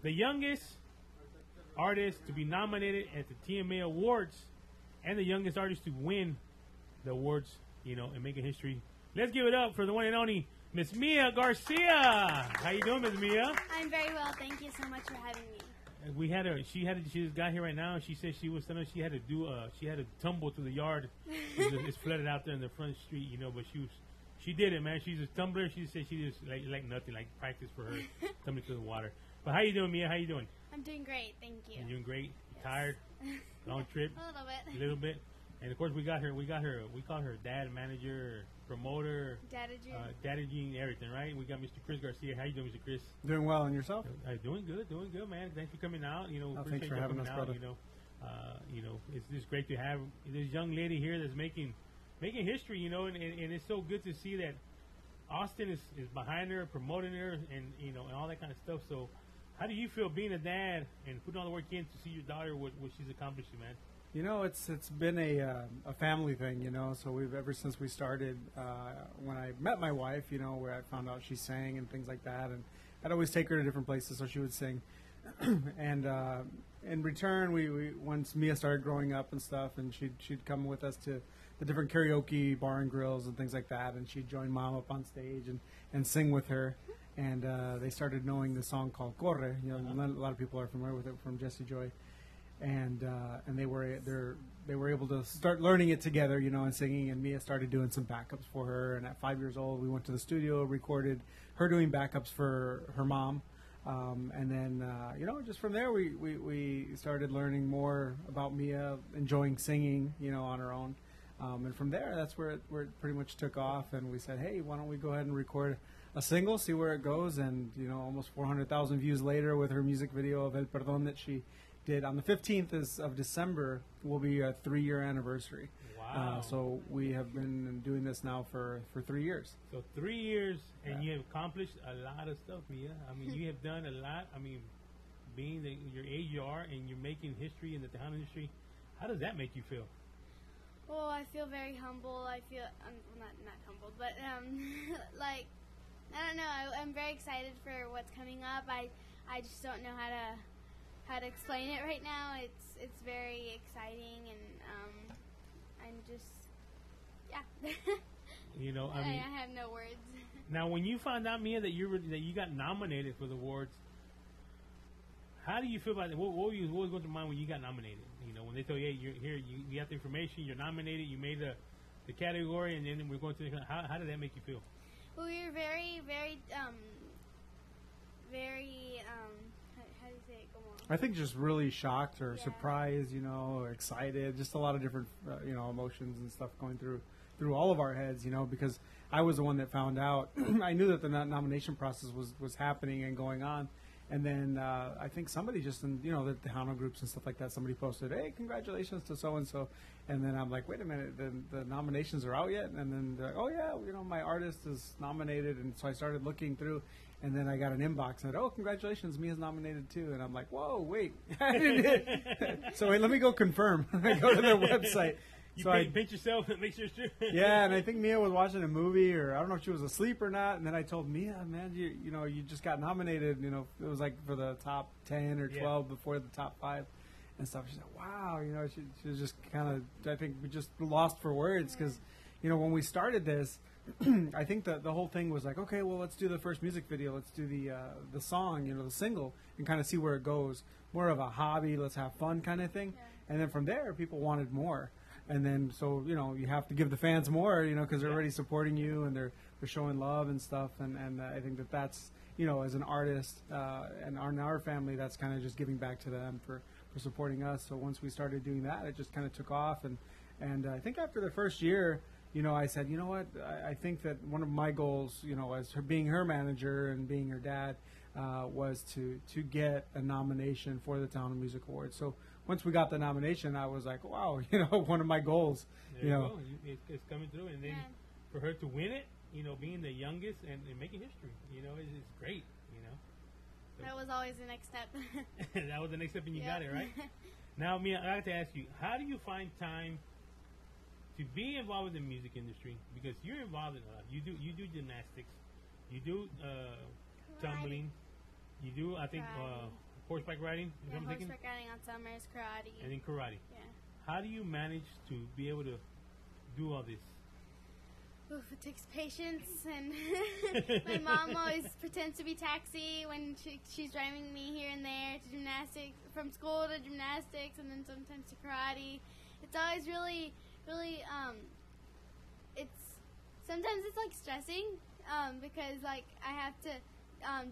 the youngest artist to be nominated at the TMA Awards, and the youngest artist to win the awards, and making history. Let's give it up for the one and only Miss Mia Garcia. How you doing, Miss Mia? I'm very well. Thank you so much for having me. We had her. She just got here right now, and she said she was telling us she had to tumble through the yard. It's flooded out there in the front street, but she did it, man. She's a tumbler. She said she just like nothing, like practice for her tumbling through the water. But how you doing, Mia? How you doing? I'm doing great. Thank you. You're doing great. Yes. Tired? Long trip? A A little bit. And of course, we got her. We call her dad, manager, promoter, daddy, everything, right? We got Mr. Chris Garcia. How you doing, Mr. Chris? Doing well, and yourself? Doing good, man. Thanks for coming out. Thanks for having us, brother. It's just great to have this young lady here that's making history, and it's so good to see that Austin is behind her, promoting her, and all that kind of stuff. So, how do you feel being a dad and putting all the work in to see your daughter what she's accomplishing, man? It's been a family thing, So we've ever since we started. When I met my wife, where I found out she sang and things like that, and I'd always take her to different places so she would sing. And in return, we once Mia started growing up and stuff, and she'd come with us to the different karaoke bar and grills and things like that, and she'd join Mom up on stage and sing with her. And they started knowing the song called Corre. A lot of people are familiar with it from Jesse Joy. And they were able to start learning it together, and singing. And Mia started doing some backups for her. And at 5 years old, we went to the studio, recorded her doing backups for her mom. And then just from there, we started learning more about Mia, enjoying singing, on her own. And from there, that's where it pretty much took off. And we said, hey, why don't we go ahead and record a single, see where it goes. And almost 400,000 views later with her music video of El Perdón that she did on the 15th of December will be a 3-year anniversary. Wow. So we have been doing this now for 3 years. So 3 years, and you have accomplished a lot of stuff, Mia. I mean, you have done a lot. I mean, being your age you are, and you're making history in the Tejano industry, how does that make you feel? Well, I feel very humble. I feel not humbled, but like I don't know. I'm very excited for what's coming up. I just don't know how to explain it right now. It's very exciting, and I'm just I have no words. Now, when you found out, Mia, that you got nominated for the awards, how do you feel about that? What was going through your mind when you got nominated? When they tell you, hey, you're here, you got the information, you're nominated, you made the category, and then we're going to how did that make you feel? Well, we were very, very, how do you say it? Come on. I think just really shocked or Yeah. surprised, or excited, just a lot of different, emotions and stuff going through all of our heads, because I was the one that found out. I knew that the nomination process was happening and going on. And then I think somebody just in, the Tejano groups and stuff like that, somebody posted, hey, congratulations to so-and-so. And then I'm like, wait a minute, the nominations are out yet? And then they're like, oh, yeah, my artist is nominated. And so I started looking through. And then I got an inbox and said, oh, congratulations, Mia's nominated too. And I'm like, whoa, wait. So wait, let me go confirm. I go to their website. You So pinch yourself and make sure it's true. yeah, and I think Mia was watching a movie, or I don't know if she was asleep or not. And then I told Mia, man, you just got nominated. It was like for the top 10 or 12 before the top 5 and stuff. She said, wow, she was just kind of, I think we just lost for words because, when we started this, I think the whole thing was like, okay, well, let's do the first music video. Let's do the song, the single, and kind of see where it goes. More of a hobby, let's have fun kind of thing. Yeah. And then from there, people wanted more. And then, so, you have to give the fans more, because they're already supporting you and they're showing love and stuff. And I think that's, as an artist and our family, that's kind of just giving back to them for supporting us. So once we started doing that, it just kind of took off. And I think after the first year, I said, you know what, I think that one of my goals, as being her manager and being her dad, was to get a nomination for the Tejano Music Awards. So once we got the nomination, I was like, wow, one of my goals. There you go. It's coming through. And then for her to win it, being the youngest and making history, it's great, So That was always the next step. that was the next step and you got it, right? Now, Mia, I have to ask you, how do you find time to be involved in the music industry? Because you're involved in a lot. You do gymnastics, you do tumbling, you do, I think, horseback riding. Yeah, horseback riding on summers, karate. And then karate. Yeah. How do you manage to be able to do all this? Oof, it takes patience, and my mom always pretends to be taxi when she's driving me here and there to gymnastics, from school to gymnastics, and then sometimes to karate. It's always really, sometimes it's like stressing, because like I have to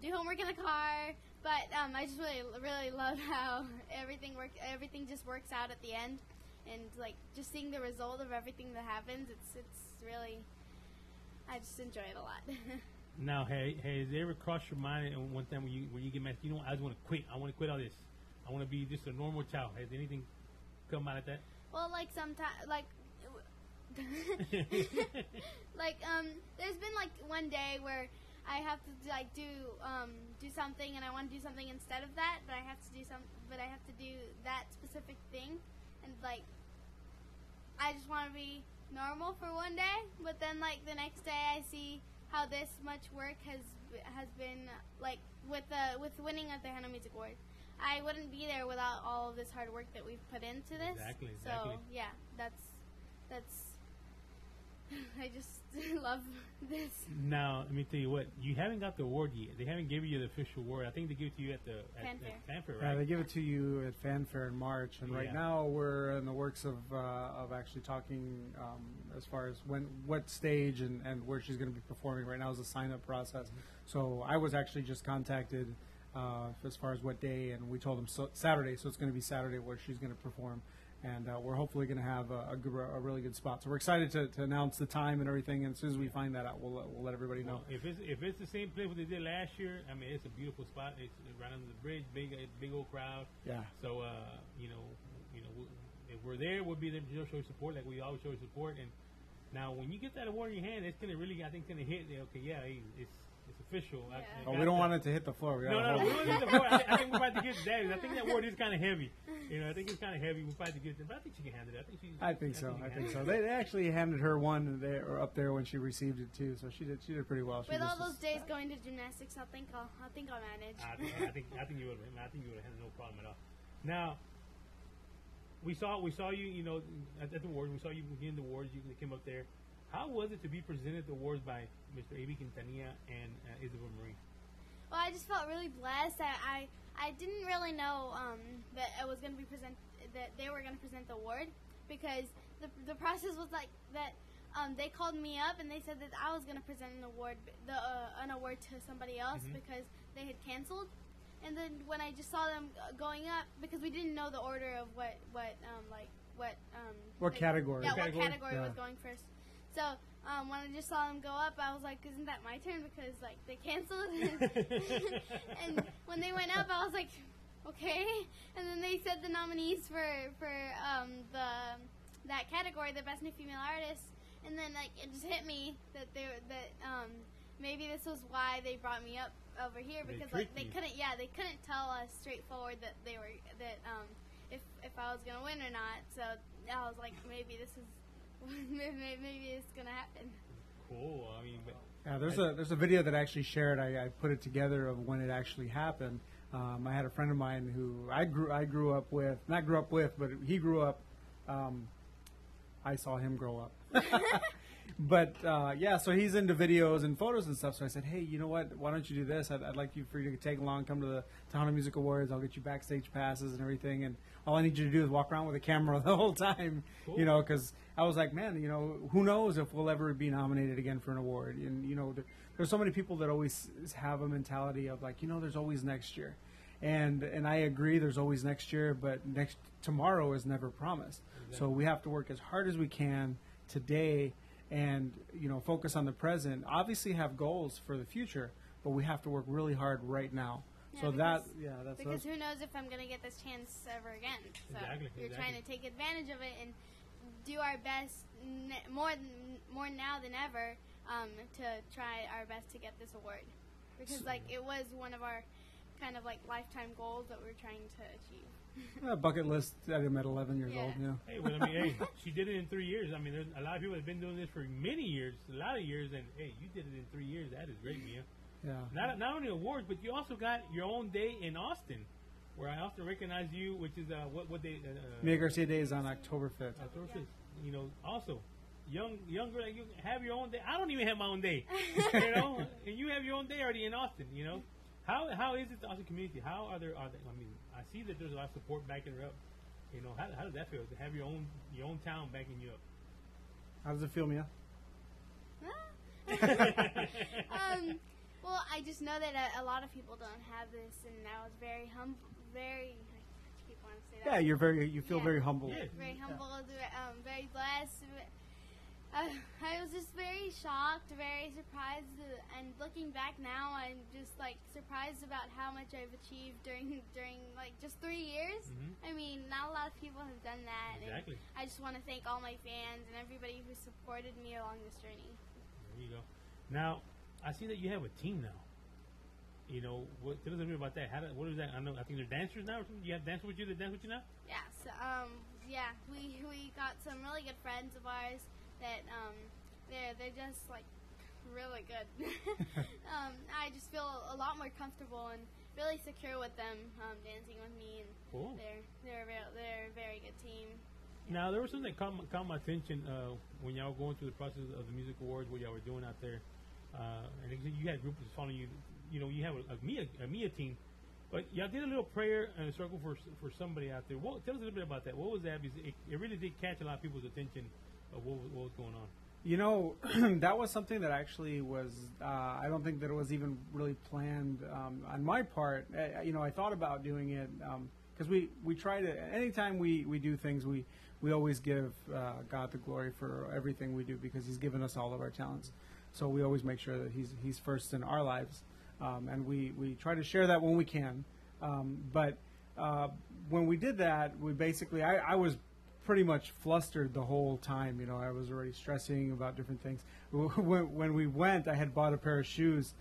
do homework in the car, but I just really love how everything just works out at the end, and like just seeing the result of everything that happens, it's really, I just enjoy it a lot. Now, has it ever crossed your mind one time when you get mad, I just want to quit. I want to quit all this. I want to be just a normal child. Has anything come out of that? Well, like sometimes, like, there's been like one day where I have to like do something, and I want to do something instead of that, but I have to do that specific thing, and like I just want to be normal for one day, but then like the next day I see how this much work has been like with winning at the Tejano Music Awards. I wouldn't be there without all of this hard work that we've put into this. Exactly. So yeah, that's I just love this. Now, let me tell you what. You haven't got the award yet. They haven't given you the official award. I think they give it to you at Fanfare, right? Yeah, they give it to you at Fanfare in March. And right now we're in the works of actually talking as far as what stage and where she's going to be performing. Right now is a sign-up process. Mm-hmm. So I was actually just contacted as far as what day, and we told them Saturday. So it's going to be Saturday where she's going to perform. And we're hopefully going to have a really good spot. So we're excited to announce the time and everything. And as soon as we find that out, we'll let everybody know. If it's the same place what they did last year, I mean, it's a beautiful spot. It's right under the bridge, big old crowd. Yeah. So if we're there, we'll be there to show support, like we always show support. And now, when you get that award in your hand, it's gonna really, I think, it's gonna hit. Okay, yeah, it's official. Yeah. We don't want it to hit the floor. No, we don't hit the floor. I think we're about to get that. I think that award is kind of heavy. I think it's kind of heavy. We're about to get it, but I think she can handle it. I think so. They actually handed her one there or up there when she received it too. So she did pretty well. With all those days going to gymnastics, I think I'll manage. I think you would. I think you would have no problem at all. Now, we saw you. At the awards, we saw you getting the awards. You came up there. How was it to be presented the awards by Mr. A.B. Quintanilla and Isabel Marie? Well, I just felt really blessed. I didn't really know that it was going to be that they were going to present the award, because the process was like that. They called me up and they said that I was going to present an award to somebody else because they had canceled. And then when I just saw them going up, because we didn't know the order of what category? Yeah, Category? what category Yeah. was going first. So when I just saw them go up, I was like, "Isn't that my turn?" Because like they canceled. And when they went up, I was like, "Okay." And then they said the nominees for that category, the best new female artist. And then like it just hit me that maybe this was why they brought me up over here, They because like tricked they you. couldn't tell us straightforward that if I was gonna win or not. So I was like, maybe this is maybe it's gonna happen. Cool. I mean, but Yeah, there's a video that I actually shared. I put it together of when it actually happened. I had a friend of mine who I grew up with, not grew up with, but he grew up. I saw him grow up. But yeah, so he's into videos and photos and stuff. So I said, hey, you know what? Why don't you do this? I'd like you for you to take along, come to the Tejano Music Awards. I'll get you backstage passes and everything. And all I need you to do is walk around with a camera the whole time, Cool. you know, because I was like, man, you know, who knows if we'll ever be nominated again for an award? And you know, there's so many people that always have a mentality of like, you know, there's always next year. And I agree, there's always next year, but tomorrow is never promised. So we have to work as hard as we can today, and you know, focus on the present. Obviously, have goals for the future, but we have to work really hard right now. Yeah, so because- that's Because who knows if I'm going to get this chance ever again. So Exactly, we're exactly. trying to take advantage of it and do our best more now than ever to try our best to get this award. Because like it was one of our kind of like lifetime goals that we're trying to achieve. a bucket list item at 11 years Yeah. old. Yeah. hey, well, I mean, hey, she did it in 3 years. I mean, there's a lot of people that have been doing this for many years, a lot of years, and hey, you did it in 3 years. That is great, Mia. Yeah. Not only awards, but you also got your own day in Austin, where I also recognize you, which is what day? Mia Garcia Day is on October 5th. October 5th. You know, also young girl, like you have your own day. I don't even have my own day, you know, and you have your own day already in Austin. You know, how is it the Austin community? How are there? I mean, I see that there's a lot of support backing her up. You know, how does that feel to have your own town backing you up? How does it feel, Mia? Well, I just know that a lot of people don't have this, and I was very humble, I keep wanting to say that. Yeah, you feel Yeah. very humble. Yeah. Very humble, very blessed. I was just very shocked, very surprised, and looking back now, I'm just like surprised about how much I've achieved during like just 3 years. Mhm. I mean, not a lot of people have done that. Exactly. And I just want to thank all my fans and everybody who supported me along this journey. There you go. Now, I see that you have a team now. You know, tell us a bit about that. What is that? I think they're dancers now or something. You have dancers with you that dance with you now? Yeah, so, yeah, we got some really good friends of ours that they're just like really good. I just feel a lot more comfortable and really secure with them dancing with me, and Cool. they're a very good team. Now, there was something that caught my attention when y'all were going through the process of the music awards, what y'all were doing out there. And you had groups following you. You know, you have a Mia team, but y'all did a little prayer and a circle for somebody out there. Tell us a little bit about that. What was that? Because it really did catch a lot of people's attention of what was going on. You know, that was something that actually was, I don't think that it was even really planned on my part. You know, I thought about doing it because we try to, anytime we do things, we always give God the glory for everything we do because He's given us all of our talents. So we always make sure that He's first in our lives. And we try to share that when we can. But when we did that, we basically, I was pretty much flustered the whole time. You know, I was already stressing about different things. When we went, I had bought a pair of shoes.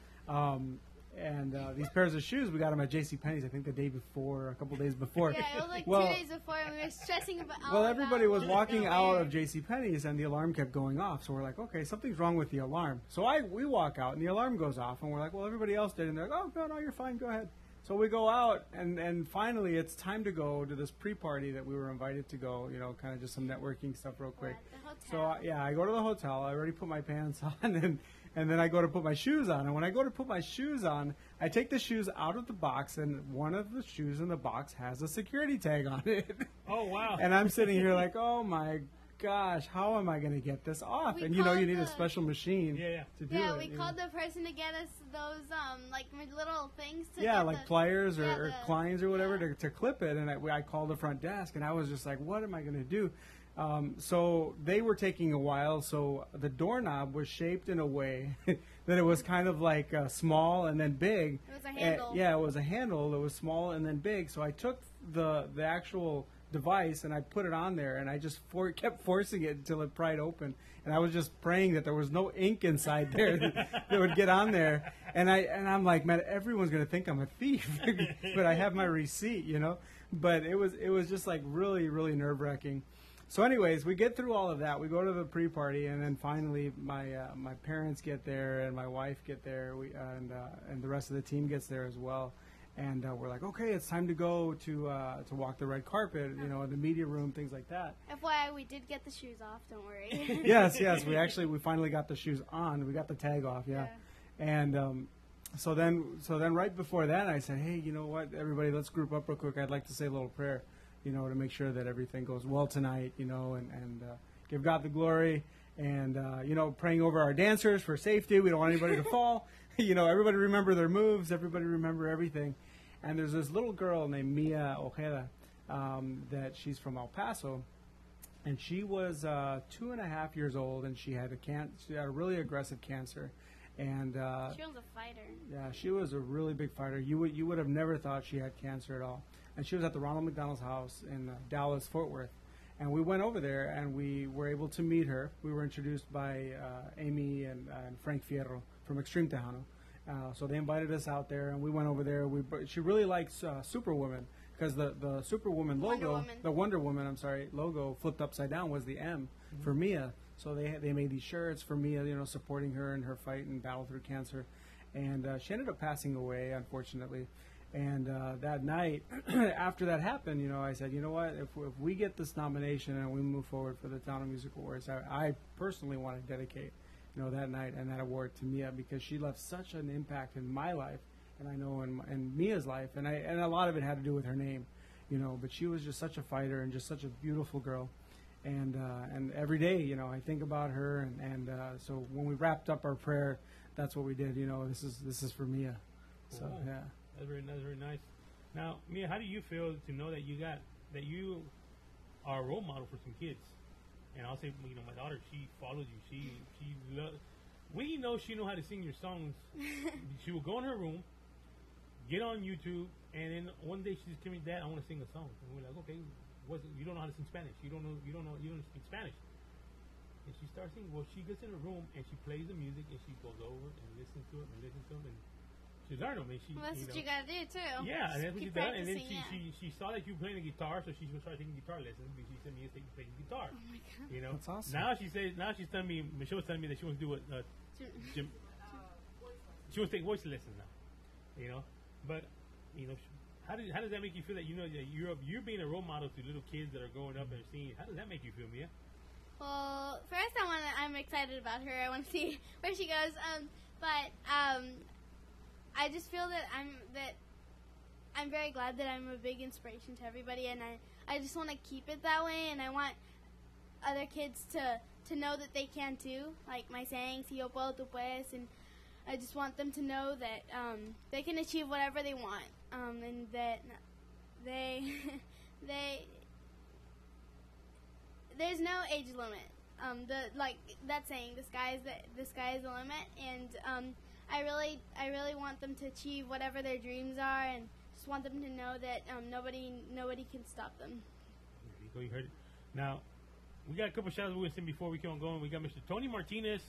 And these pairs of shoes, we got them at JCPenney's, I think the day before, a couple days before. Yeah, it was like Well- 2 days before, and we were stressing about. Well, everybody was what walking gonna out wear. of JCPenney's and the alarm kept going off. So we're like, okay, something's wrong with the alarm. So we walk out and the alarm goes off and we're like, well, everybody else did. And they're like, oh, no, you're fine, go ahead. So we go out and finally it's time to go to this pre-party that we were invited to go, you know, kind of just some networking stuff real quick. At the So, hotel. I go to the hotel. I already put my pants on and then I go to put my shoes on. And when I go to put my shoes on, I take the shoes out of the box and one of the shoes in the box has a security tag on it. Oh, wow. And I'm sitting here like, oh my gosh, how am I going to get this off? We And you called need a the- special machine Yeah. to do Yeah, it. we you called know? the person to get us those like little things to Yeah, get like the, pliers or, yeah, or the- clines or whatever yeah. to clip it. And I called the front desk, and I was just like, what am I going to do? So they were taking a while. So the doorknob was shaped in a way that it was kind of like small and then big. It was a handle. Yeah, it was a handle that was small and then big. So I took the actual device and I put it on there, and I just kept forcing it until it pried open. And I was just praying that there was no ink inside there that would get on there. And I'm like, man, everyone's gonna think I'm a thief, but I have my receipt, you know. But it was just like really, really nerve wracking. So, anyways, we get through all of that. We go to the pre-party, and then finally, my parents get there, and my wife get there, and the rest of the team gets there as well. And we're like, okay, it's time to go to walk the red carpet, you know, in the media room, things like that. FYI, we did get the shoes off. Don't worry. Yes, we finally got the shoes on. We got the tag off, yeah. And so then right before that, I said, hey, you know what, everybody, let's group up real quick. I'd like to say a little prayer, you know, to make sure that everything goes well tonight, you know, and give God the glory, and you know, praying over our dancers for safety. We don't want anybody to fall. You know, everybody remember their moves. Everybody remember everything. And there's this little girl named Mia Ojeda that she's from El Paso, and she was 2.5 years old, and she had a really aggressive cancer, and She was a fighter. yeah, she was a really big fighter. You would have never thought she had cancer at all. And she was at the Ronald McDonald's house in Dallas, Fort Worth, and we went over there and we were able to meet her. We were introduced by Amy and Frank Fierro from Extreme Tejano. So they invited us out there, and we went over there. She really likes Superwoman, because the Superwoman logo, the Wonder Woman, logo flipped upside down was the M for Mia. So they made these shirts for Mia, you know, supporting her in her fight and battle through cancer. And she ended up passing away, unfortunately. And that night, after that happened, you know, I said, you know what, if we get this nomination and we move forward for the Tejano Music Awards, I personally want to dedicate, you know, that night and that award to Mia, because she left such an impact in my life, and I know in Mia's life, and a lot of it had to do with her name, you know. But she was just such a fighter and just such a beautiful girl, and every day, you know, I think about her, and so when we wrapped up our prayer, that's what we did. You know, this is for Mia. So Cool. yeah. That's very nice. Now, Mia, how do you feel to know that you are a role model for some kids? And I'll say, you know, my daughter, she follows you. She loves. We know she know how to sing your songs. She will go in her room, get on YouTube, and then one day she's telling me, Dad, I want to sing a song. And we're like, okay, you don't know how to sing Spanish. You don't speak Spanish. And she starts singing. Well, she gets in her room and she plays the music, and she goes over and listens to it and she learned them. And she, Well, that's what you gotta do too. yeah, and that's what she Keep done. And then practicing, she saw that you were playing the guitar, so she started taking guitar lessons. She said, "Me, take playing guitar." Oh my god. You know, That's awesome. Now she's telling me. Michelle was telling me that she wants to do gym. She wants to take voice lessons now. You know, but you know, how does that make you feel that you know that you're being a role model to little kids that are growing up and seeing? How does that make you feel, Mia? Well, first I'm excited about her. I want to see where she goes. But I just feel that I'm very glad that I'm a big inspiration to everybody, and I just want to keep it that way, and I want other kids to know that they can too, like my saying, si yo puedo, tú puedes, and I just want them to know that they can achieve whatever they want, and that they there's no age limit. That saying, the sky is the limit, and I really want them to achieve whatever their dreams are, and just want them to know that nobody can stop them. You heard it. Now, we got a couple shout outs we're going to send before we keep on going. We got Mr. Tony Martinez.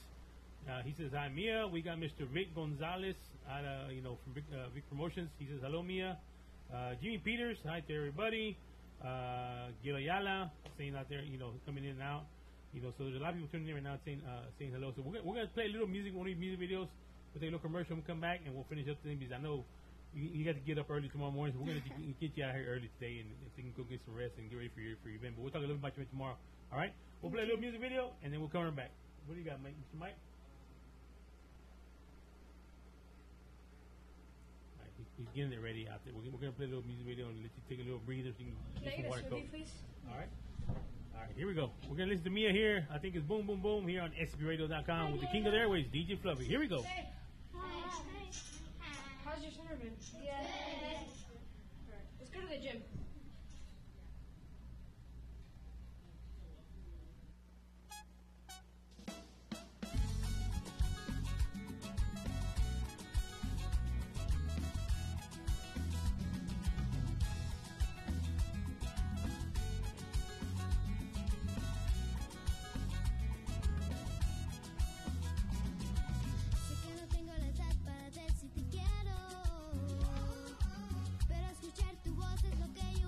He says, hi, Mia. We got Mr. Vic Gonzalez from Vic Promotions. He says, hello, Mia. Jimmy Peters, hi to everybody. Gil Ayala, saying out there, coming in and out. So there's a lot of people tuning in right now saying hello. So we're going to play a little music, one of these music videos. We'll take a little commercial, we'll come back, and we'll finish up the thing, because I know you got to get up early tomorrow morning, so we're going to get you out here early today, and so you can go get some rest and get ready for your event. But we'll talk a little bit about your event tomorrow. All right? We'll play a little music video, and then we'll come right back. What do you got, Mike? Mr. Mike? All right, he's getting it ready out there. We're going to play a little music video and let you take a little breather so you can get some water. Please? All right? All right, here we go. We're gonna listen to Mia here. I think it's Boom Boom Boom here on SBRadio.com with the King of the Airways, DJ Fluffy. Here we go. How's your summer been? Yeah. Let's go to the gym. Sé que no tengo la edad para decir te quiero, pero escuchar tu voz es lo que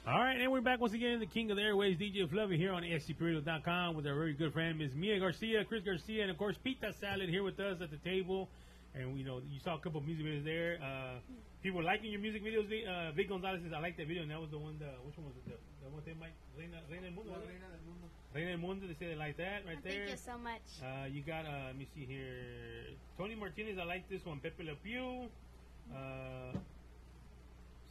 All right, and we're back once again, the king of the airways, DJ Fluffy, here on scpradio.com with our very good friend, Ms. Mia Garcia, Chris Garcia, and of course, Pita Salad here with us at the table. And you know, you saw a couple of music videos there. People liking your music videos. Vic Gonzalez says, I like that video, and that was the one, which one was it? The one they Mike? Reina del Mundo? Reina del Mundo, they say they like that right there. Thank you so much. You got, let me see here, Tony Martinez, I like this one. Pepe Le Pew.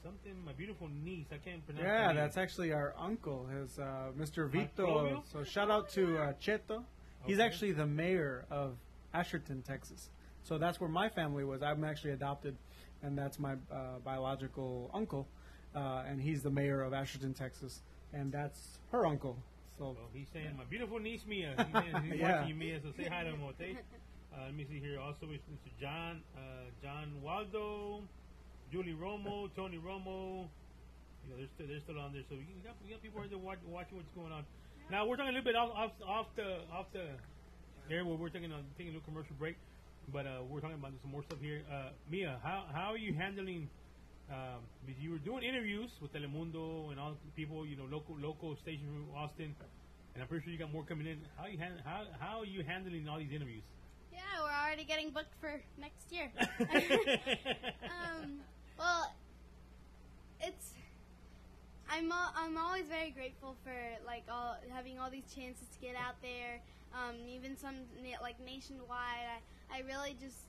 Something, my beautiful niece, I can't pronounce that Yeah, name. that's actually our uncle, his Mr. Vito. Clovio? So shout out to Cheto. He's Okay. actually the mayor of Asherton, Texas. So that's where my family was. I'm actually adopted, and that's my biological uncle, and he's the mayor of Asherton, Texas, and that's her uncle. So So he's saying, my beautiful niece Mia. He's Yeah. watching you, Mia, so say hi to him, okay? Let me see here. Also, it's Mr. John Waldo, Julie Romo, Tony Romo. You know, they're still on there. So you got people right there watching what's going on. Now we're talking a little bit off the air where we're taking a little commercial break, but we're talking about some more stuff here. Mia, how are you handling? Because you were doing interviews with Telemundo and all the people, you know, local station from Austin, and I'm pretty sure you got more coming in. How are you handling all these interviews? Yeah, we're already getting booked for next year. Well, I'm always very grateful for like having all these chances to get out there. Even some like nationwide. I really just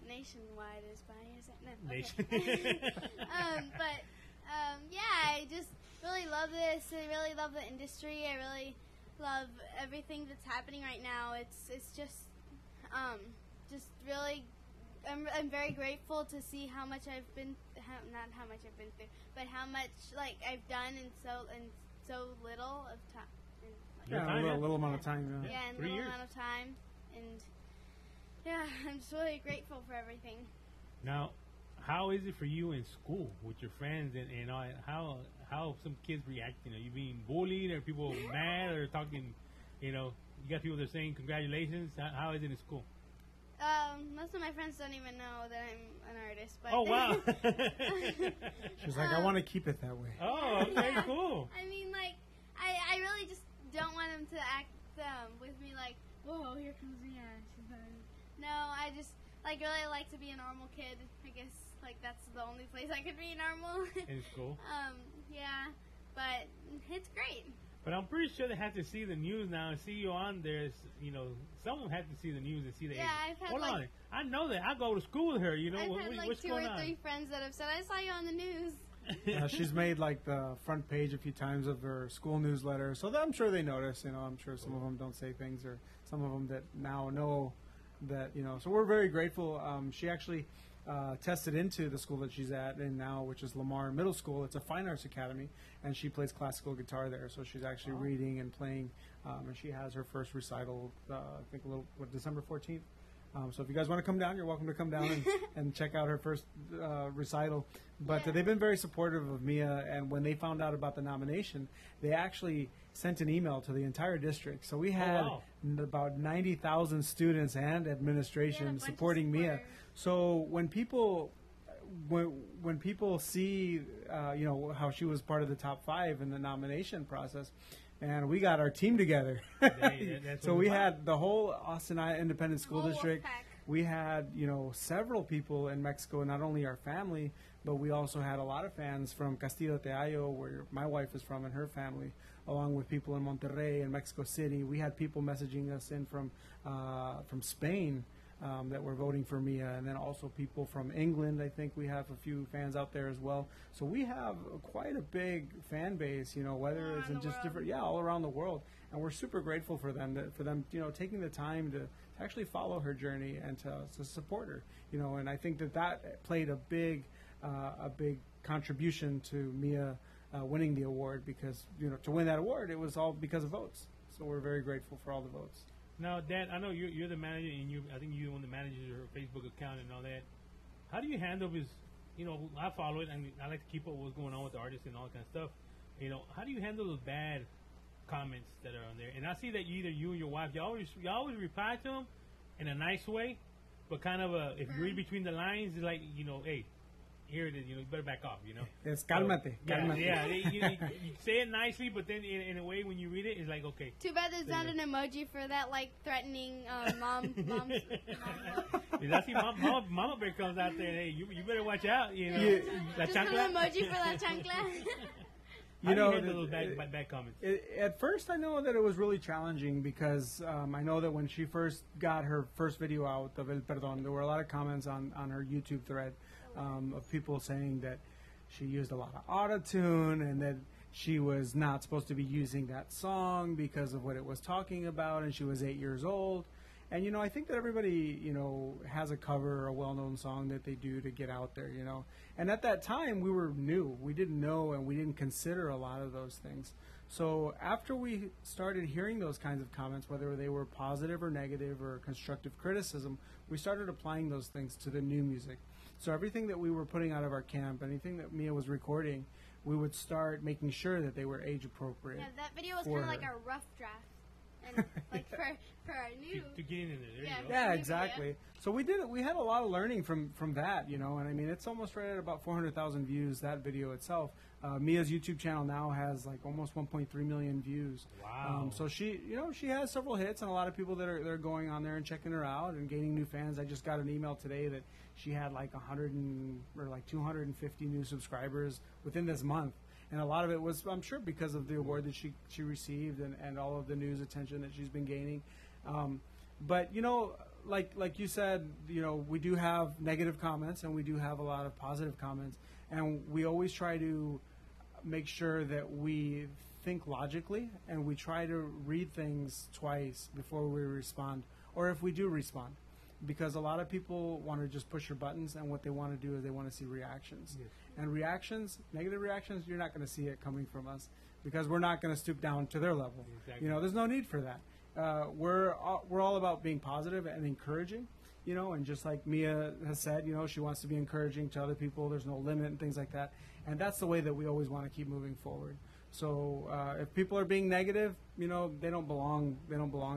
nationwide is by yeah, I just really love this. I really love the industry. I really love everything that's happening right now. It's just really. I'm very grateful to see how much I've been, not how much I've been through, but how much like I've done in so little of time. yeah, a little amount of time. Yeah. Yeah, in a 3 little years. amount of time, and yeah, I'm just really grateful for everything. Now, how is it for you in school with your friends and all, how some kids reacting? Are you being bullied? Are people mad or talking? You know, you got people that are saying congratulations. How is it in school? Most of my friends don't even know that I'm an artist. But Oh wow! She's like, I want to keep it that way. Oh, okay, cool. I mean, like, I really just don't want them to act with me like, whoa, here comes Mia. No, I just really like to be a normal kid. I guess like that's the only place I could be normal. In school. Yeah, but it's great. But I'm pretty sure they have to see the news now and see you on there. You know, someone had to see the news and see the. Yeah, I've had Hold like on, I know that. I go to school with her. You know, I've had like what's 2 going or on? 3 friends that have said, I saw you on the news. She's made like the front page a few times of her school newsletter, so I'm sure they notice. You know, I'm sure some of them don't say things, or some of them that now know that, you know. So we're very grateful. She actually tested into the school that she's at and now, which is Lamar Middle School. It's a fine arts academy, and she plays classical guitar there. So she's actually reading and playing, and she has her first recital, I think, December 14th. So if you guys want to come down, you're welcome to come down and check out her first recital. But they've been very supportive of Mia, and when they found out about the nomination, they actually sent an email to the entire district. So we had about 90,000 students and administration supporting Mia. So when people see, you know, how she was part of the top 5 in the nomination process, and we got our team together. So we had the whole Austin Independent School District. We had, you know, several people in Mexico, not only our family, but we also had a lot of fans from Castillo de Ayo, where my wife is from, and her family, along with people in Monterrey and Mexico City. We had people messaging us in from Spain that were voting for Mia, and then also people from England. I think we have a few fans out there as well. So we have quite a big fan base, you know, whether it's in just different, all around the world. And we're super grateful for them, you know, taking the time to actually follow her journey and to support her, you know. And I think that played a big contribution to Mia winning the award, because, you know, to win that award, it was all because of votes. So we're very grateful for all the votes. Now, Dad, I know you're the manager, and I think you're the one that manages her Facebook account and all that. How do you handle his? You know, I follow it, and I like to keep up with what's going on with the artists and all that kind of stuff. You know, how do you handle those bad comments that are on there? And I see that either you and your wife, you always reply to them in a nice way, but kind of if you read between the lines, it's like, you know, hey, here it is. You better back off. It's cálmate. Cálmate. Yeah. You say it nicely, but then in a way when you read it, it's like okay. Too bad there's not an emoji for that, like threatening mom. I see Mama Bear comes out there. Hey, you better watch out. La Just an chancla. emoji for that chancla. How do you handle those bad comments? At first, I know that it was really challenging because I know that when she first got her first video out of El Perdón, there were a lot of comments on her YouTube thread of people saying that she used a lot of auto-tune and that she was not supposed to be using that song because of what it was talking about, and she was 8 years old. And, I think that everybody, has a cover or a well-known song that they do to get out there, And at that time, we were new. We didn't know and we didn't consider a lot of those things. So after we started hearing those kinds of comments, whether they were positive or negative or constructive criticism, we started applying those things to the new music. So everything that we were putting out of our camp, anything that Mia was recording, we would start making sure that they were age appropriate. Yeah, that video was kind of like a rough draft. And like for our new to get in there. There you go. Yeah, exactly. So we had a lot of learning from that, and I mean it's almost right at about 400,000 views, that video itself. Mia's YouTube channel now has like almost 1.3 million views. Wow. So she has several hits and a lot of people that are going on there and checking her out and gaining new fans. I just got an email today that she had like 250 new subscribers within this month. And a lot of it was, I'm sure, because of the award that she received and all of the news attention that she's been gaining. But, like you said, we do have negative comments and we do have a lot of positive comments. And we always try to make sure that we think logically and we try to read things twice before we respond, or if we do respond. Because a lot of people want to just push your buttons, and what they want to do is they want to see reactions. Yes. And reactions, negative reactions, you're not going to see it coming from us because we're not going to stoop down to their level. Exactly. There's no need for that. We're all about being positive and encouraging, and just like Mia has said, she wants to be encouraging to other people. There's no limit and things like that. And that's the way that we always want to keep moving forward. So if people are being negative, they don't belong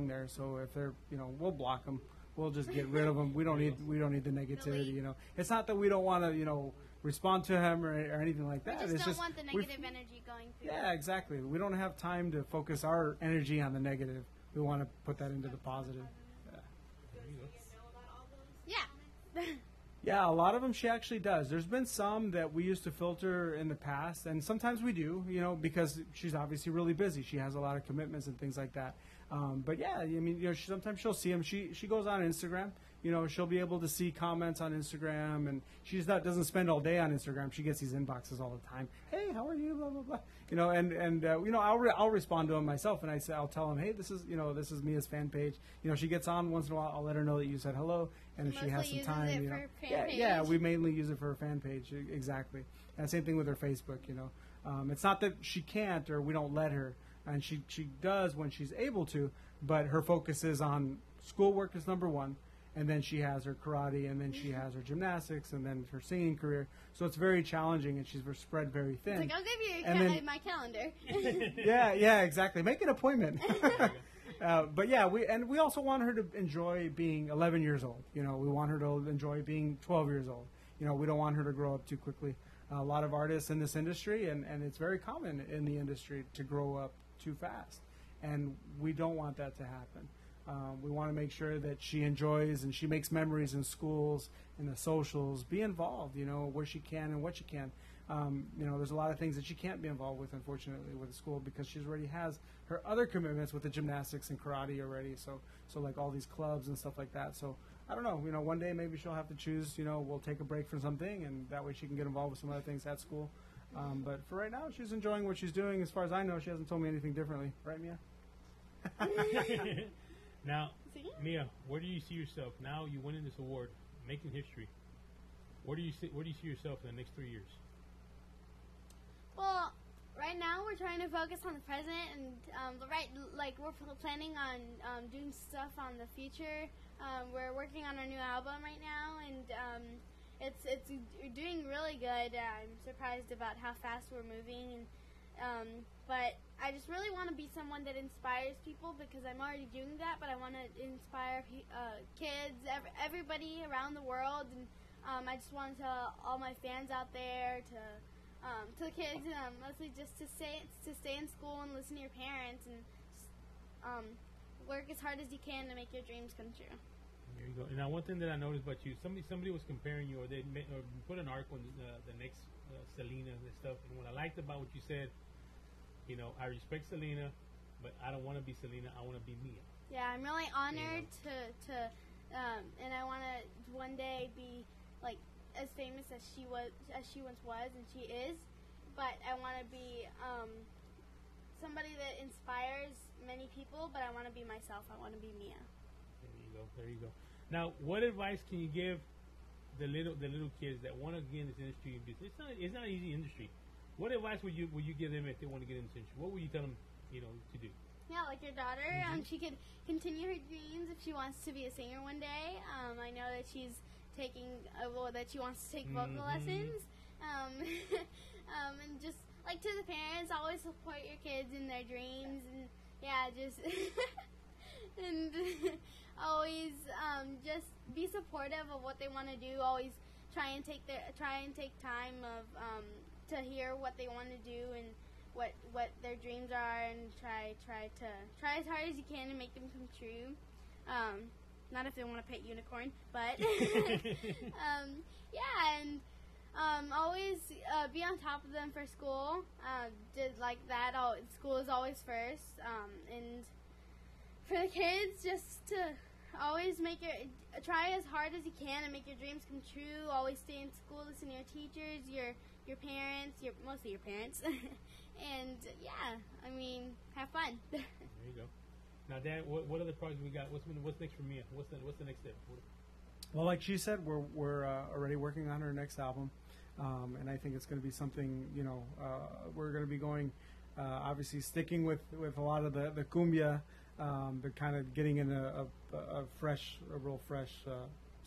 there. So if they're, we'll block them. We'll just get rid of them. We don't need the negativity. It's not that we don't want to respond to him or anything like that. We it's just don't want the negative energy going through. Yeah, exactly. We don't have time to focus our energy on the negative. We want to put that into the positive. Yeah. Yeah, a lot of them she actually does. There's been some that we used to filter in the past, and sometimes we do, because she's obviously really busy. She has a lot of commitments and things like that. But yeah, I mean, sometimes she'll see them. She goes on Instagram. She'll be able to see comments on Instagram, and she doesn't spend all day on Instagram. She gets these inboxes all the time. Hey, how are you? Blah blah blah. I'll respond to them myself, and I'll tell them, hey, this is Mia's fan page. She gets on once in a while. I'll let her know that you said hello, and if she has some time, yeah, we mainly use it for her fan page, exactly. And same thing with her Facebook. It's not that she can't or we don't let her, and she does when she's able to, but her focus is on schoolwork is number one. And then she has her karate, and then she has her gymnastics, and then her singing career. So it's very challenging, and she's spread very thin. It's like, I'll give you my calendar. Yeah, exactly. Make an appointment. But yeah, we also want her to enjoy being 11 years old. We want her to enjoy being 12 years old. We don't want her to grow up too quickly. A lot of artists in this industry, and it's very common in the industry to grow up too fast. And we don't want that to happen. We want to make sure that she enjoys and she makes memories in schools, in the socials, be involved, where she can and what she can. There's a lot of things that she can't be involved with, unfortunately, with the school because she already has her other commitments with the gymnastics and karate already. So like all these clubs and stuff like that. So I don't know, one day maybe she'll have to choose, we'll take a break from something and that way she can get involved with some other things at school. But for right now, she's enjoying what she's doing. As far as I know, she hasn't told me anything differently. Right, Mia? Now, Mia, where do you see yourself? Now you winning this award, making history. Where do you see yourself in the next 3 years? Well, right now we're trying to focus on the present, and we're planning on doing stuff on the future. We're working on our new album right now, and it's doing really good. I'm surprised about how fast we're moving, but I just really want to be someone that inspires people because I'm already doing that, but I want to inspire kids, everybody around the world, and I just want to tell all my fans out there, to the kids, mostly just to stay in school and listen to your parents and work as hard as you can to make your dreams come true. There you go. Now, one thing that I noticed about you, somebody was comparing you, or they put an article on the next Selena and stuff. And what I liked about what you said, I respect Selena, but I don't want to be Selena. I want to be Mia. Yeah, I'm really honored to and I want to one day be like as famous as she once was, and she is. But I want to be somebody that inspires many people. But I want to be myself. I want to be Mia. There you go. Now, what advice can you give the little kids that want to get in this industry? It's not an easy industry. What advice would you give them if they want to get in this industry? What would you tell them, to do? Yeah, like your daughter. She could continue her dreams if she wants to be a singer one day. I know that she's that she wants to take vocal lessons. And just like to the parents, always support your kids in their dreams, and just and always just be supportive of what they want to do. Always try and take time of to hear what they want to do and what their dreams are, and try as hard as you can to make them come true. Not if they want to pet unicorn, but and always be on top of them for school. Did like that. School is always first. And for the kids, just to always try as hard as you can and make your dreams come true. Always stay in school, listen to your teachers, your parents, mostly your parents, and have fun. There you go. Now, Dan, what other projects we got? What's next for Mia? What's the next step? Well, like she said, we're already working on her next album, and I think it's going to be something. We're going to be going, obviously sticking with a lot of the cumbia, but kind of getting in a real fresh,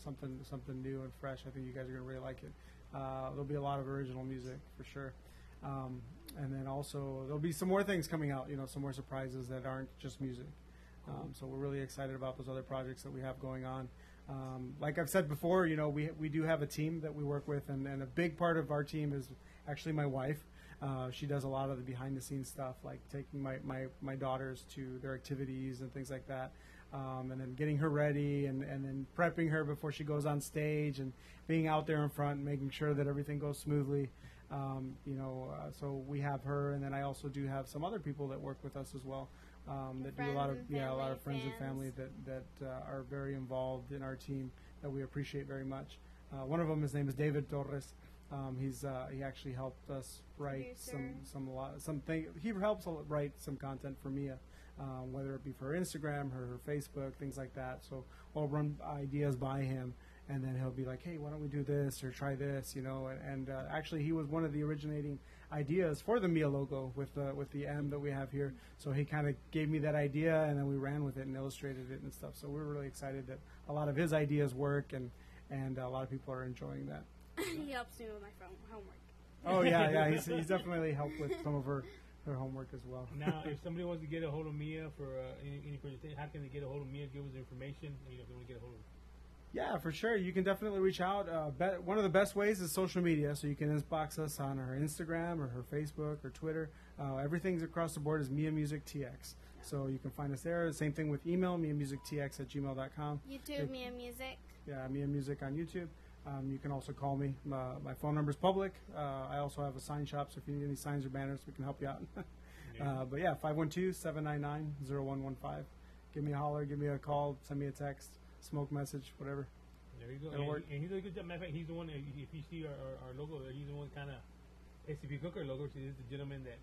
something new and fresh. I think you guys are going to really like it. There'll be a lot of original music for sure. And then also there'll be some more things coming out, some more surprises that aren't just music. So we're really excited about those other projects that we have going on. Like I've said before, we do have a team that we work with, and a big part of our team is actually my wife. She does a lot of the behind-the-scenes stuff, like taking my daughters to their activities and things like that, and then getting her ready, and then prepping her before she goes on stage, and being out there in front and making sure that everything goes smoothly. So we have her, and then I also do have some other people that work with us as well. That do a lot of friends and family that are very involved in our team that we appreciate very much. One of them, his name is David Torres. He actually helped us write he helps write some content for Mia, whether it be for her Instagram, her Facebook, things like that. So we'll run ideas by him, and then he'll be like, hey, why don't we do this or try this, and actually he was one of the originating ideas for the Mia logo with the M that we have here. So he kind of gave me that idea, and then we ran with it and illustrated it and stuff. So we're really excited that a lot of his ideas work, and a lot of people are enjoying that. He helps me with my homework. Oh yeah, he's definitely helped with some of her homework as well. Now, if somebody wants to get a hold of Mia for any presentation, how can they get a hold of Mia? Give us information. If they want to get a hold of her. Yeah, for sure. You can definitely reach out. One of the best ways is social media, so you can inbox us on her Instagram or her Facebook or Twitter. Everything's across the board is Mia Music TX. So you can find us there. Same thing with email, miamusictx@gmail.com. YouTube, Mia Music. Yeah, Mia Music on YouTube. You can also call me. My phone number is public. I also have a sign shop, so if you need any signs or banners, we can help you out. But yeah, 512-799-0115. Give me a holler, give me a call, send me a text, smoke message, whatever. There you go. And he does a good job. Matter of fact, he's the one, if you see our logo, he's the one kind of SCP Cooker logo. So he's the gentleman that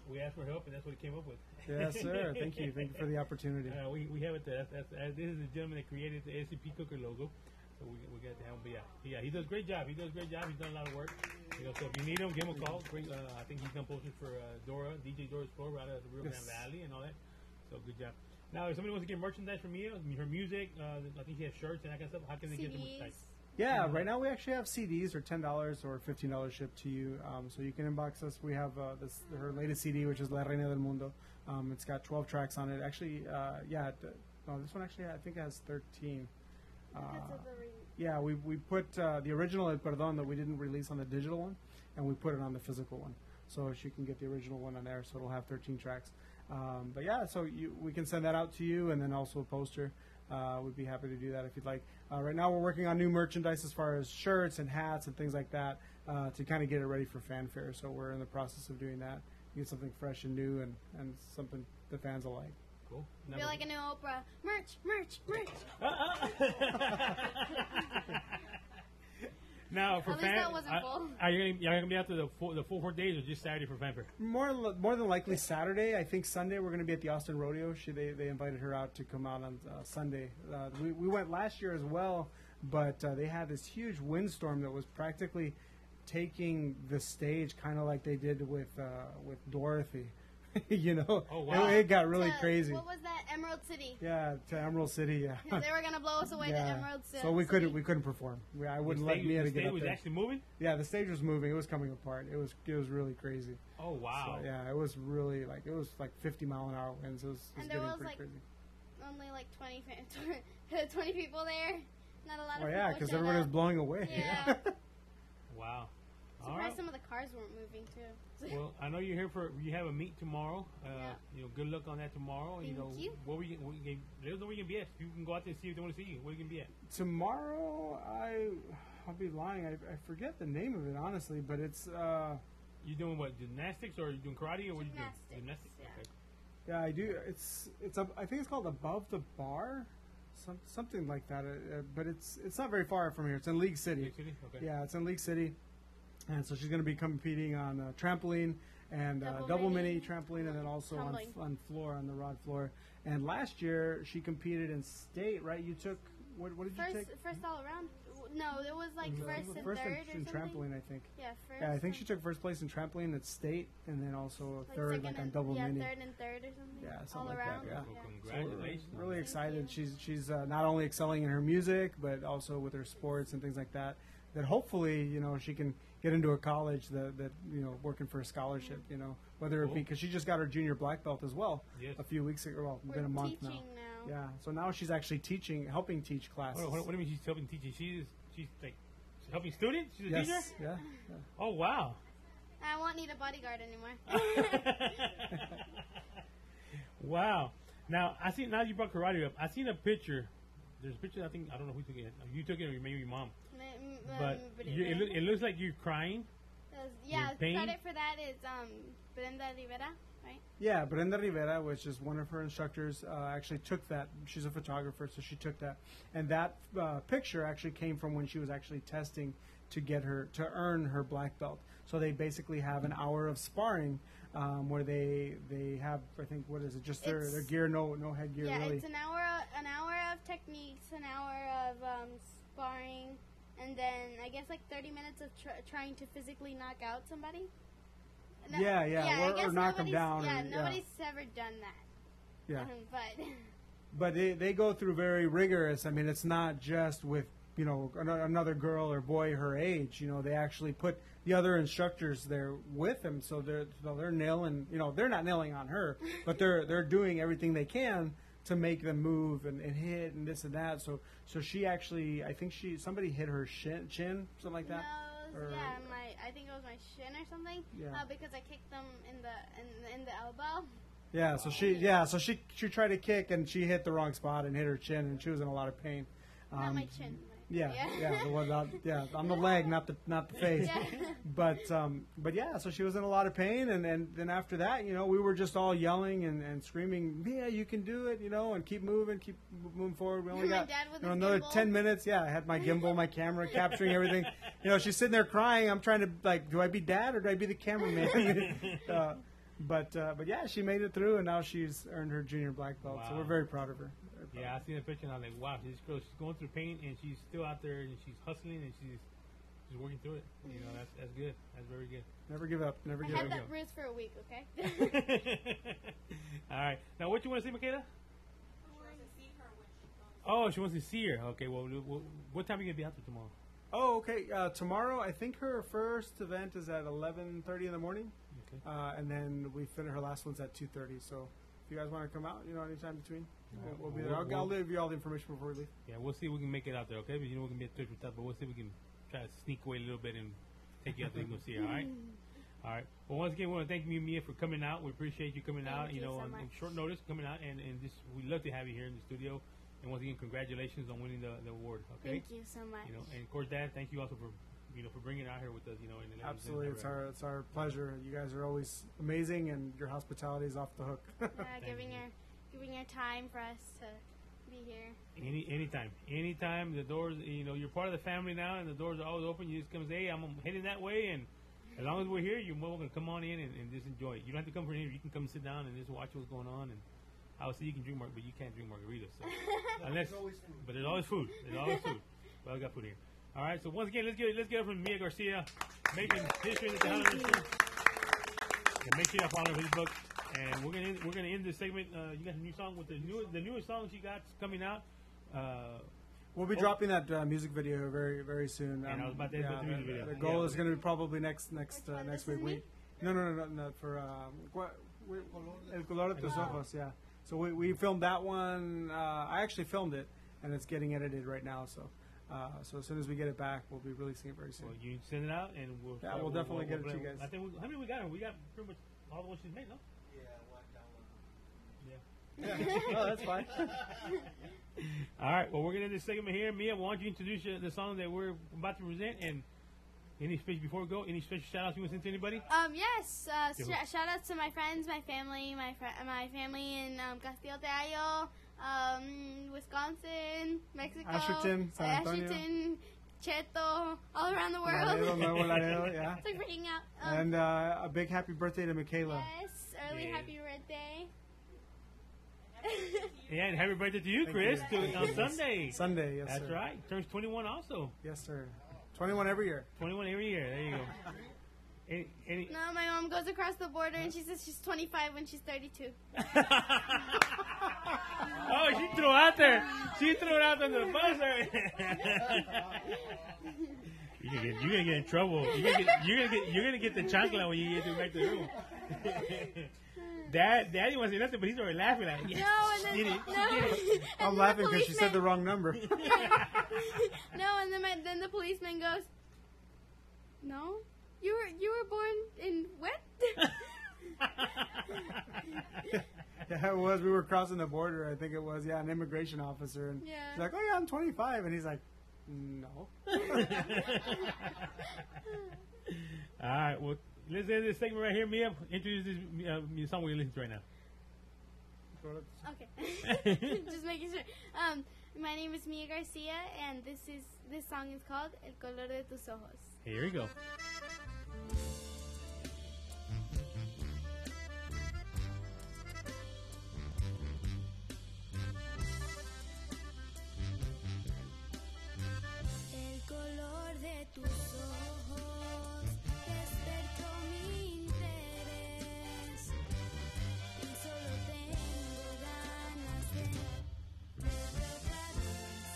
we asked for help, and that's what he came up with. Yes, sir. Thank you. Thank you for the opportunity. We have it. This is the gentleman that created the SCP Cooker logo. So we got to help him. Yeah, he does a great job. He's done a lot of work. So if you need him, give him a call. I think he's done posters for DJ Dora's Floor right out of the Rio Grande Valley and all that. So good job. Now, if somebody wants to get merchandise from Mia, her music, I think she has shirts and that kind of stuff. How can they get the merchandise? Yeah, right now we actually have CDs, or $10 or $15 shipped to you. So you can inbox us. We have her latest CD, which is La Reina del Mundo. It's got 12 tracks on it. Actually, this one actually I think has 13. Because of the Yeah, we put the original El Perdón that we didn't release on the digital one, and we put it on the physical one. So she can get the original one on there, so it'll have 13 tracks. But yeah, so we can send that out to you, and then also a poster. We'd be happy to do that if you'd like. Right now we're working on new merchandise as far as shirts and hats and things like that to kind of get it ready for fanfare. So we're in the process of doing that. Get something fresh and new and something the fans will like. Cool. I feel like a new Oprah. Merch, merch, merch. Now, for At least that wasn't full. are you gonna be out to the full 4 days or just Saturday for fanfare? More than likely Saturday. I think Sunday we're going to be at the Austin Rodeo. They invited her out to come out on Sunday. We went last year as well, but they had this huge windstorm that was practically taking the stage, kind of like they did with Dorothy. You know, Oh, wow. it got really To- crazy. What was that? Emerald City. Yeah, to Emerald City. Yeah. They were gonna blow us away to Emerald City. So we couldn't perform. I wouldn't let Mia the to get stage up was there. actually moving. Yeah, the stage was moving. It was coming apart. It was really crazy. Oh wow! So, yeah, it was really it was like 50-mile-an-hour winds. It was And there getting was, pretty like, crazy. Only like 20 people there. Not a lot of Oh people. yeah, because showed everyone was up. blowing away. Yeah. Wow. All Surprised right. some of the cars weren't moving too. Well, I know you're here you have a meet tomorrow. Yeah. You know, good luck on that tomorrow. Thank you. What we let us know where you can be at. You can go out there and see if they want to see you. Where you can be at. Tomorrow, I'll be lying. I forget the name of it honestly, but it's You doing what? Gymnastics or you doing karate or what you doing? Gymnastics, yeah. Okay. yeah, I do. It's I think it's called Above the Bar, something like that. But it's not very far from here. It's in League City. Big city? Okay. Yeah, it's in League City, and so she's going to be competing on trampoline and Double double mini, mini trampoline, and then also tumbling. on the rod floor. And last year she competed in state, right? You took what did you take? First all around. No, it was like first and First third in or something. trampoline, I think. Yeah, first. Yeah, I think and- she took first place in trampoline at state, and then also like third, second like on and- double yeah, mini. third and third or something. Yeah, something all like that, around. yeah. Well, So congratulations. we're really Thank excited. you. She's not only excelling in her music, but also with her sports and things like that. That hopefully, she can get into a college that working for a scholarship. Whether it be Cool. because she just got her junior black belt as well Yes. a few weeks ago. Well, We're been a month teaching now. now. Yeah, so now she's actually helping teach classes. What do you mean she's helping teaching? She's like helping students. She's a Yes, teacher. yeah. Oh wow. I won't need a bodyguard anymore. Wow. Now now you brought karate up. I seen a picture. There's a picture. I don't know who took it. You took it, or maybe your mom. But it looks like you're crying. Yeah, Your pain? credit for that is Brenda Rivera, right? Yeah, Brenda Rivera, which is one of her instructors, actually took that. She's a photographer, so she took that. And that picture actually came from when she was actually testing to earn her black belt. So they basically have an hour of sparring where they have, I think, what is it? Just their gear, no headgear, Yeah, really. it's an hour of techniques, an hour of sparring, and then I guess like 30 minutes of trying to physically knock out somebody. No- Yeah, I guess or knock 'em nobody's- down, Yeah, or- yeah. nobody's ever done that. Yeah. But But they go through very rigorous. I mean, it's not just with another girl or boy her age. They actually put the other instructors there with them, so they're nailing. They're not nailing on her, but they're doing everything they can to make them move and hit and this and that. So she actually, I think somebody hit her chin, something like that. no, Or- yeah, I think it was my shin or something. Yeah. Because I kicked them in the elbow. Yeah, so she tried to kick and she hit the wrong spot and hit her chin and she was in a lot of pain. Not my chin. Yeah, the one on the leg, not the face. Yeah. But yeah, so she was in a lot of pain, and then after that, we were just all yelling and screaming, "Yeah, you can do it!" And keep moving forward. We only My got dad with his another gimbal. 10 minutes. Yeah, I had my gimbal, my camera, capturing everything. She's sitting there crying. I'm trying to do I be dad or do I be the cameraman? But yeah, she made it through, and now she's earned her junior black belt. So Wow. we're very proud of her. Very proud. Yeah, I seen the picture and I was like, wow, this girl, she's going through pain and she's still out there and she's hustling and she's working through it. That's good. That's very good. Never give up. Never I give had up. that bruise for a week. Okay. All right. Now, what you want to say, Michaela? Oh, she wants to see her. Okay. Well, what time are you gonna be out there tomorrow? Oh, okay. Tomorrow, I think her first event is at 11:30 in the morning, Okay. and then we finish her last one's at 2:30. So, if you guys want to come out, anytime between. We'll be there. I'll leave you all the information before we leave. Yeah, we'll see if we can make it out there, okay? But you know we can be at touch with that, but we'll see if we can try to sneak away a little bit and take you out there and go see her, all right? All right. Well, once again, we want to thank you, Mia, for coming out. We appreciate you coming out, Thank you so on much. short notice, coming out, and just we love to have you here in the studio. And once again, congratulations on winning the award, okay? Thank you so much. And of course, Dad, thank you also for for bringing it out here with us, and Absolutely, it's our pleasure. You guys are always amazing, and your hospitality is off the hook. Giving your time for us to be here. Anytime. The doors, you're part of the family now, and the doors are always open. You just come and say, hey, I'm heading that way, and as long as we're here, you're welcome to come on in and just enjoy it. You don't have to come for here. You can come sit down and just watch what's going on. And obviously, you can drink but you can't drink margaritas. So. But there's always food. Well, I got food here. All right. So once again, let's get it from Mia Garcia, making history in the Tejano industry. And make sure you follow her Facebook. And we're gonna end this segment. You got a new song with the newest song she got coming out. We'll be dropping that music video very, very soon. And I was about to put the music video. The goal is going to be probably next week. No. For El Color de Tus Ojos, yeah. So we filmed that one. I actually filmed it, and it's getting edited right now. So as soon as we get it back, we'll be releasing it very soon. Well, you send it out, and we'll definitely get it to you guys. I think how many we got? We got pretty much all the ones she's made, no? Yeah. Oh, that's fine. All right. Well, we're going to end this segment here. Mia, why don't you introduce the song that we're about to present? And before we go, any special shout outs you want to send to anybody? Yes. Shout outs to my friends, my family, my family in Castillo Tejano, Wisconsin, Mexico, Ashton, San Antonio. Ashton, Cheto, all around the world. Laredo, yeah. It's like we're hanging out. And a big happy birthday to Michaela. Yes, early happy birthday. Yeah, and happy birthday to you, Chris, on Sunday. Sunday, yes, That's sir. right. Turns 21 also. Yes, sir. 21 every year. 21 every year. There you go. No, my mom goes across the border and she says she's 25 when she's 32. Oh, she threw it out there. She threw it out on the buzzer. You're gonna get in trouble. You're gonna get the chancla when you get back to the room. Daddy wants to say nothing, but he's already laughing at it. Yes, No, and then, I'm laughing because she said the wrong number. No, and then the policeman goes, "No, you were born in what?" Yeah, it was. We were crossing the border. I think it was. Yeah, an immigration officer, and Yeah. she's like, "Oh yeah, I'm 25," and he's like, "No." All right. Well, let's end this segment right here. Mia, introduce this song we're listening to right now. Okay, just making sure. My name is Mia Garcia, and this song is called El Color de Tus Ojos. Here we go. El color de tus ojos despertó mi interés y solo tengo ganas de verte otra vez.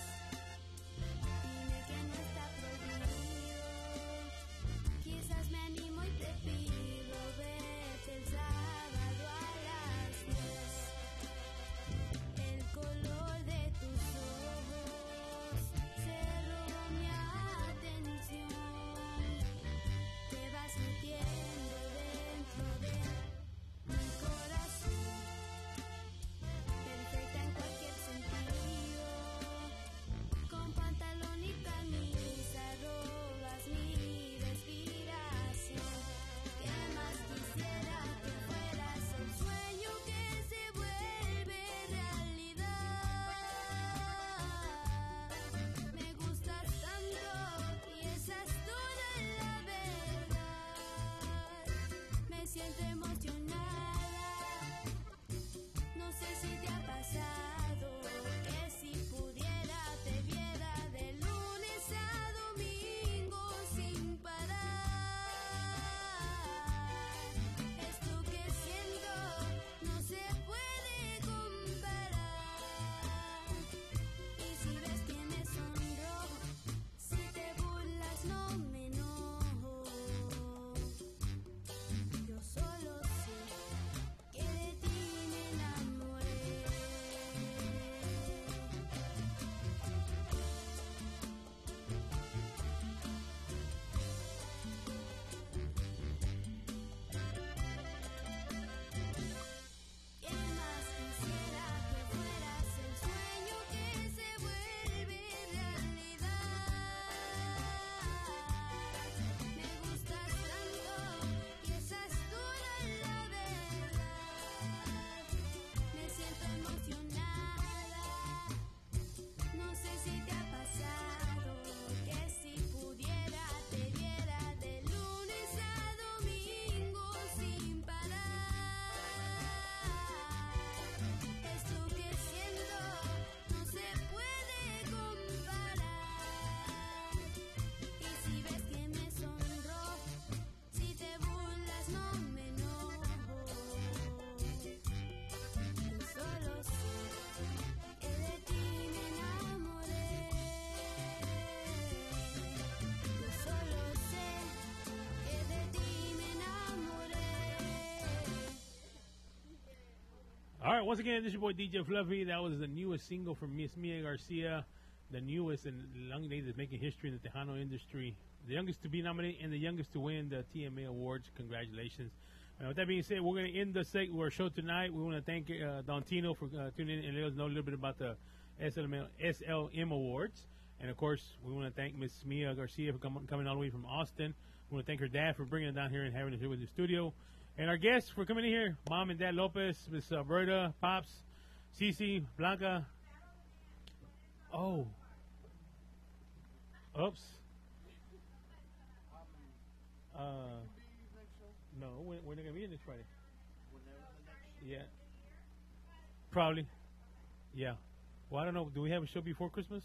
Dime que no está prohibido, right, once again, this is your boy DJ Fluffy. That was the newest single from Miss Mia Garcia, the newest and young lady that's making history in the Tejano industry. The youngest to be nominated and the youngest to win the TMA Awards. Congratulations. With that being said, we're going to end our show tonight. We want to thank Don Tino for tuning in and let us know a little bit about the SLM Awards. And, of course, we want to thank Miss Mia Garcia for coming all the way from Austin. We want to thank her dad for bringing her down here and having her here with the studio. And our guests for coming in here, Mom and Dad Lopez, Miss Berta, Pops, Cece, Blanca. Oh. Oops. No, we're not going to be in this Friday. Yeah. Probably. Yeah. Well, I don't know. Do we have a show before Christmas?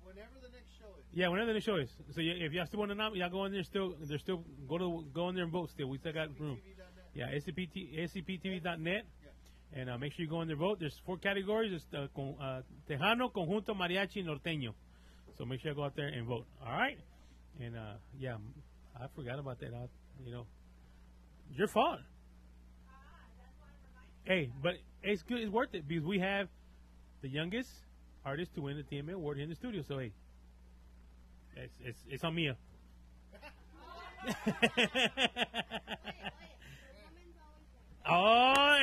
Whenever the next show is. Yeah, whenever the next show is. So if y'all still want to nominate, y'all go in there still. There's still go in there and vote still. We still got room. Yeah, scptv.net. And make sure you go in there and vote. There's 4 categories. It's Tejano, Conjunto, Mariachi, Norteño. So make sure you go out there and vote. All right? And yeah, I forgot about that. Your fault. Hey, but it's good. It's worth it because we have the youngest artist to win the TMA award here in the studio. So hey, it's on Mia. Oh,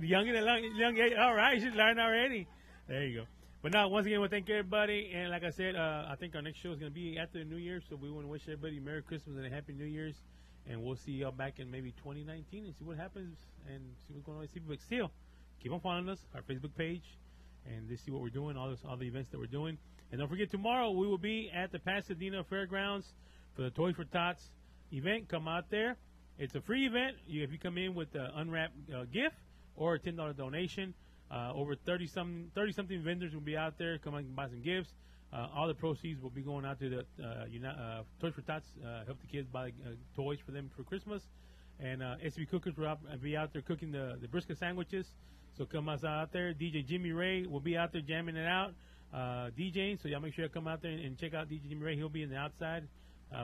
young. All right, she's learning already. There you go. But now, once again, we thank everybody. And like I said, I think our next show is going to be after the New Year. So we want to wish everybody Merry Christmas and a Happy New Year's. And we'll see y'all back in maybe 2019 and see what happens and see what's going on. But still, keep on following us, our Facebook page, and just see what we're doing, all the events that we're doing. And don't forget, tomorrow we will be at the Pasadena Fairgrounds for the Toys for Tots event. Come out there. It's a free event. If you come in with an unwrapped gift or a $10 donation, over 30-something vendors will be out there. Come out and buy some gifts. All the proceeds will be going out to the Toys for Tots, help the kids buy toys for them for Christmas. And SB Cookers will be out there cooking the brisket sandwiches. So come out there. DJ Jimmy Ray will be out there jamming it out, DJing. So y'all make sure you come out there and check out DJ Jimmy Ray. He'll be in the outside.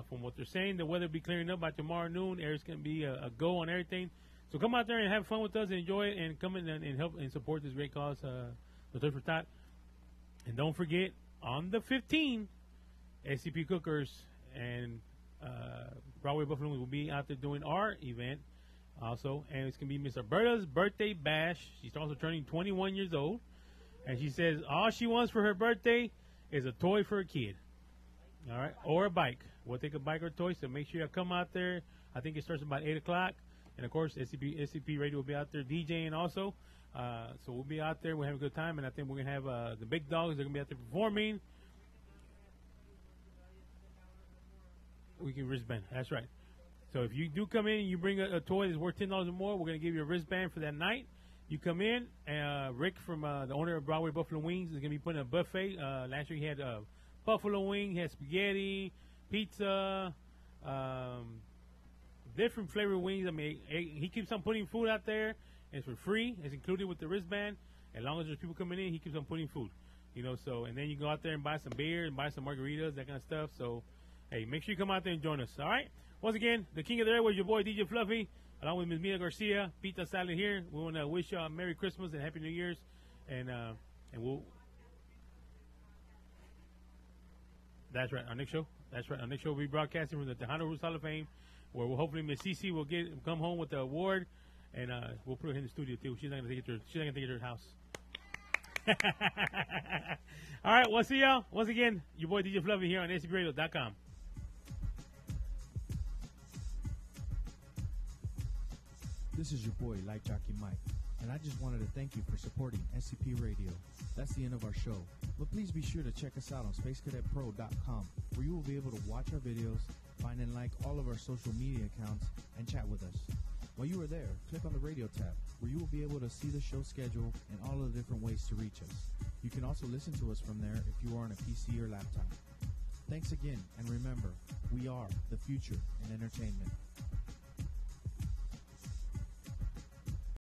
From what they're saying, the weather will be clearing up by tomorrow noon. There's going to be a go on everything. So come out there and have fun with us and enjoy it and come in and help and support this great cause, the Toys for Tots. And don't forget, on the 15th, SCP Cookers and Broadway Buffalo will be out there doing our event also. And it's going to be Miss Alberta's birthday bash. She's also turning 21 years old. And she says all she wants for her birthday is a toy for a kid. All right? Or a bike. We'll take a bike or a toy, so make sure you come out there. I think it starts about 8 o'clock. And, of course, SCP Radio will be out there DJing also. So we'll be out there. We'll have a good time. And I think we're going to have the big dogs. They're going to be out there performing. We can wristband. That's right. So if you do come in and you bring a toy that's worth $10 or more, we're going to give you a wristband for that night. You come in. Rick from the owner of Broadway Buffalo Wings is going to be putting a buffet. Last year he had buffalo wing. He had spaghetti, pizza, different flavor wings. I mean, he keeps on putting food out there. It's for free. It's included with the wristband. As long as there's people coming in, he keeps on putting food. So, and then you go out there and buy some beer and buy some margaritas, that kind of stuff. So, hey, make sure you come out there and join us, all right? Once again, the king of the air was your boy, DJ Fluffy, along with Ms. Mia Garcia, Pita Salad here. We want to wish y'all a Merry Christmas and Happy New Year's. And we'll... That's right, our next show. That's right, our next show will be broadcasting from the Tejano Roots Hall of Fame, where hopefully Miss Cece will come home with the award, and we'll put her in the studio too. She's not gonna take it to her house. All right, we'll see y'all once again. Your boy DJ Fluffy here on SCPRadio.com. This is your boy, Light Jockey Mike, and I just wanted to thank you for supporting SCP Radio. That's the end of our show, but please be sure to check us out on SpaceCadetPro.com, where you will be able to watch our videos, find and like all of our social media accounts, and chat with us. While you are there, click on the radio tab, where you will be able to see the show schedule and all of the different ways to reach us. You can also listen to us from there if you are on a PC or laptop. Thanks again, and remember, we are the future in entertainment.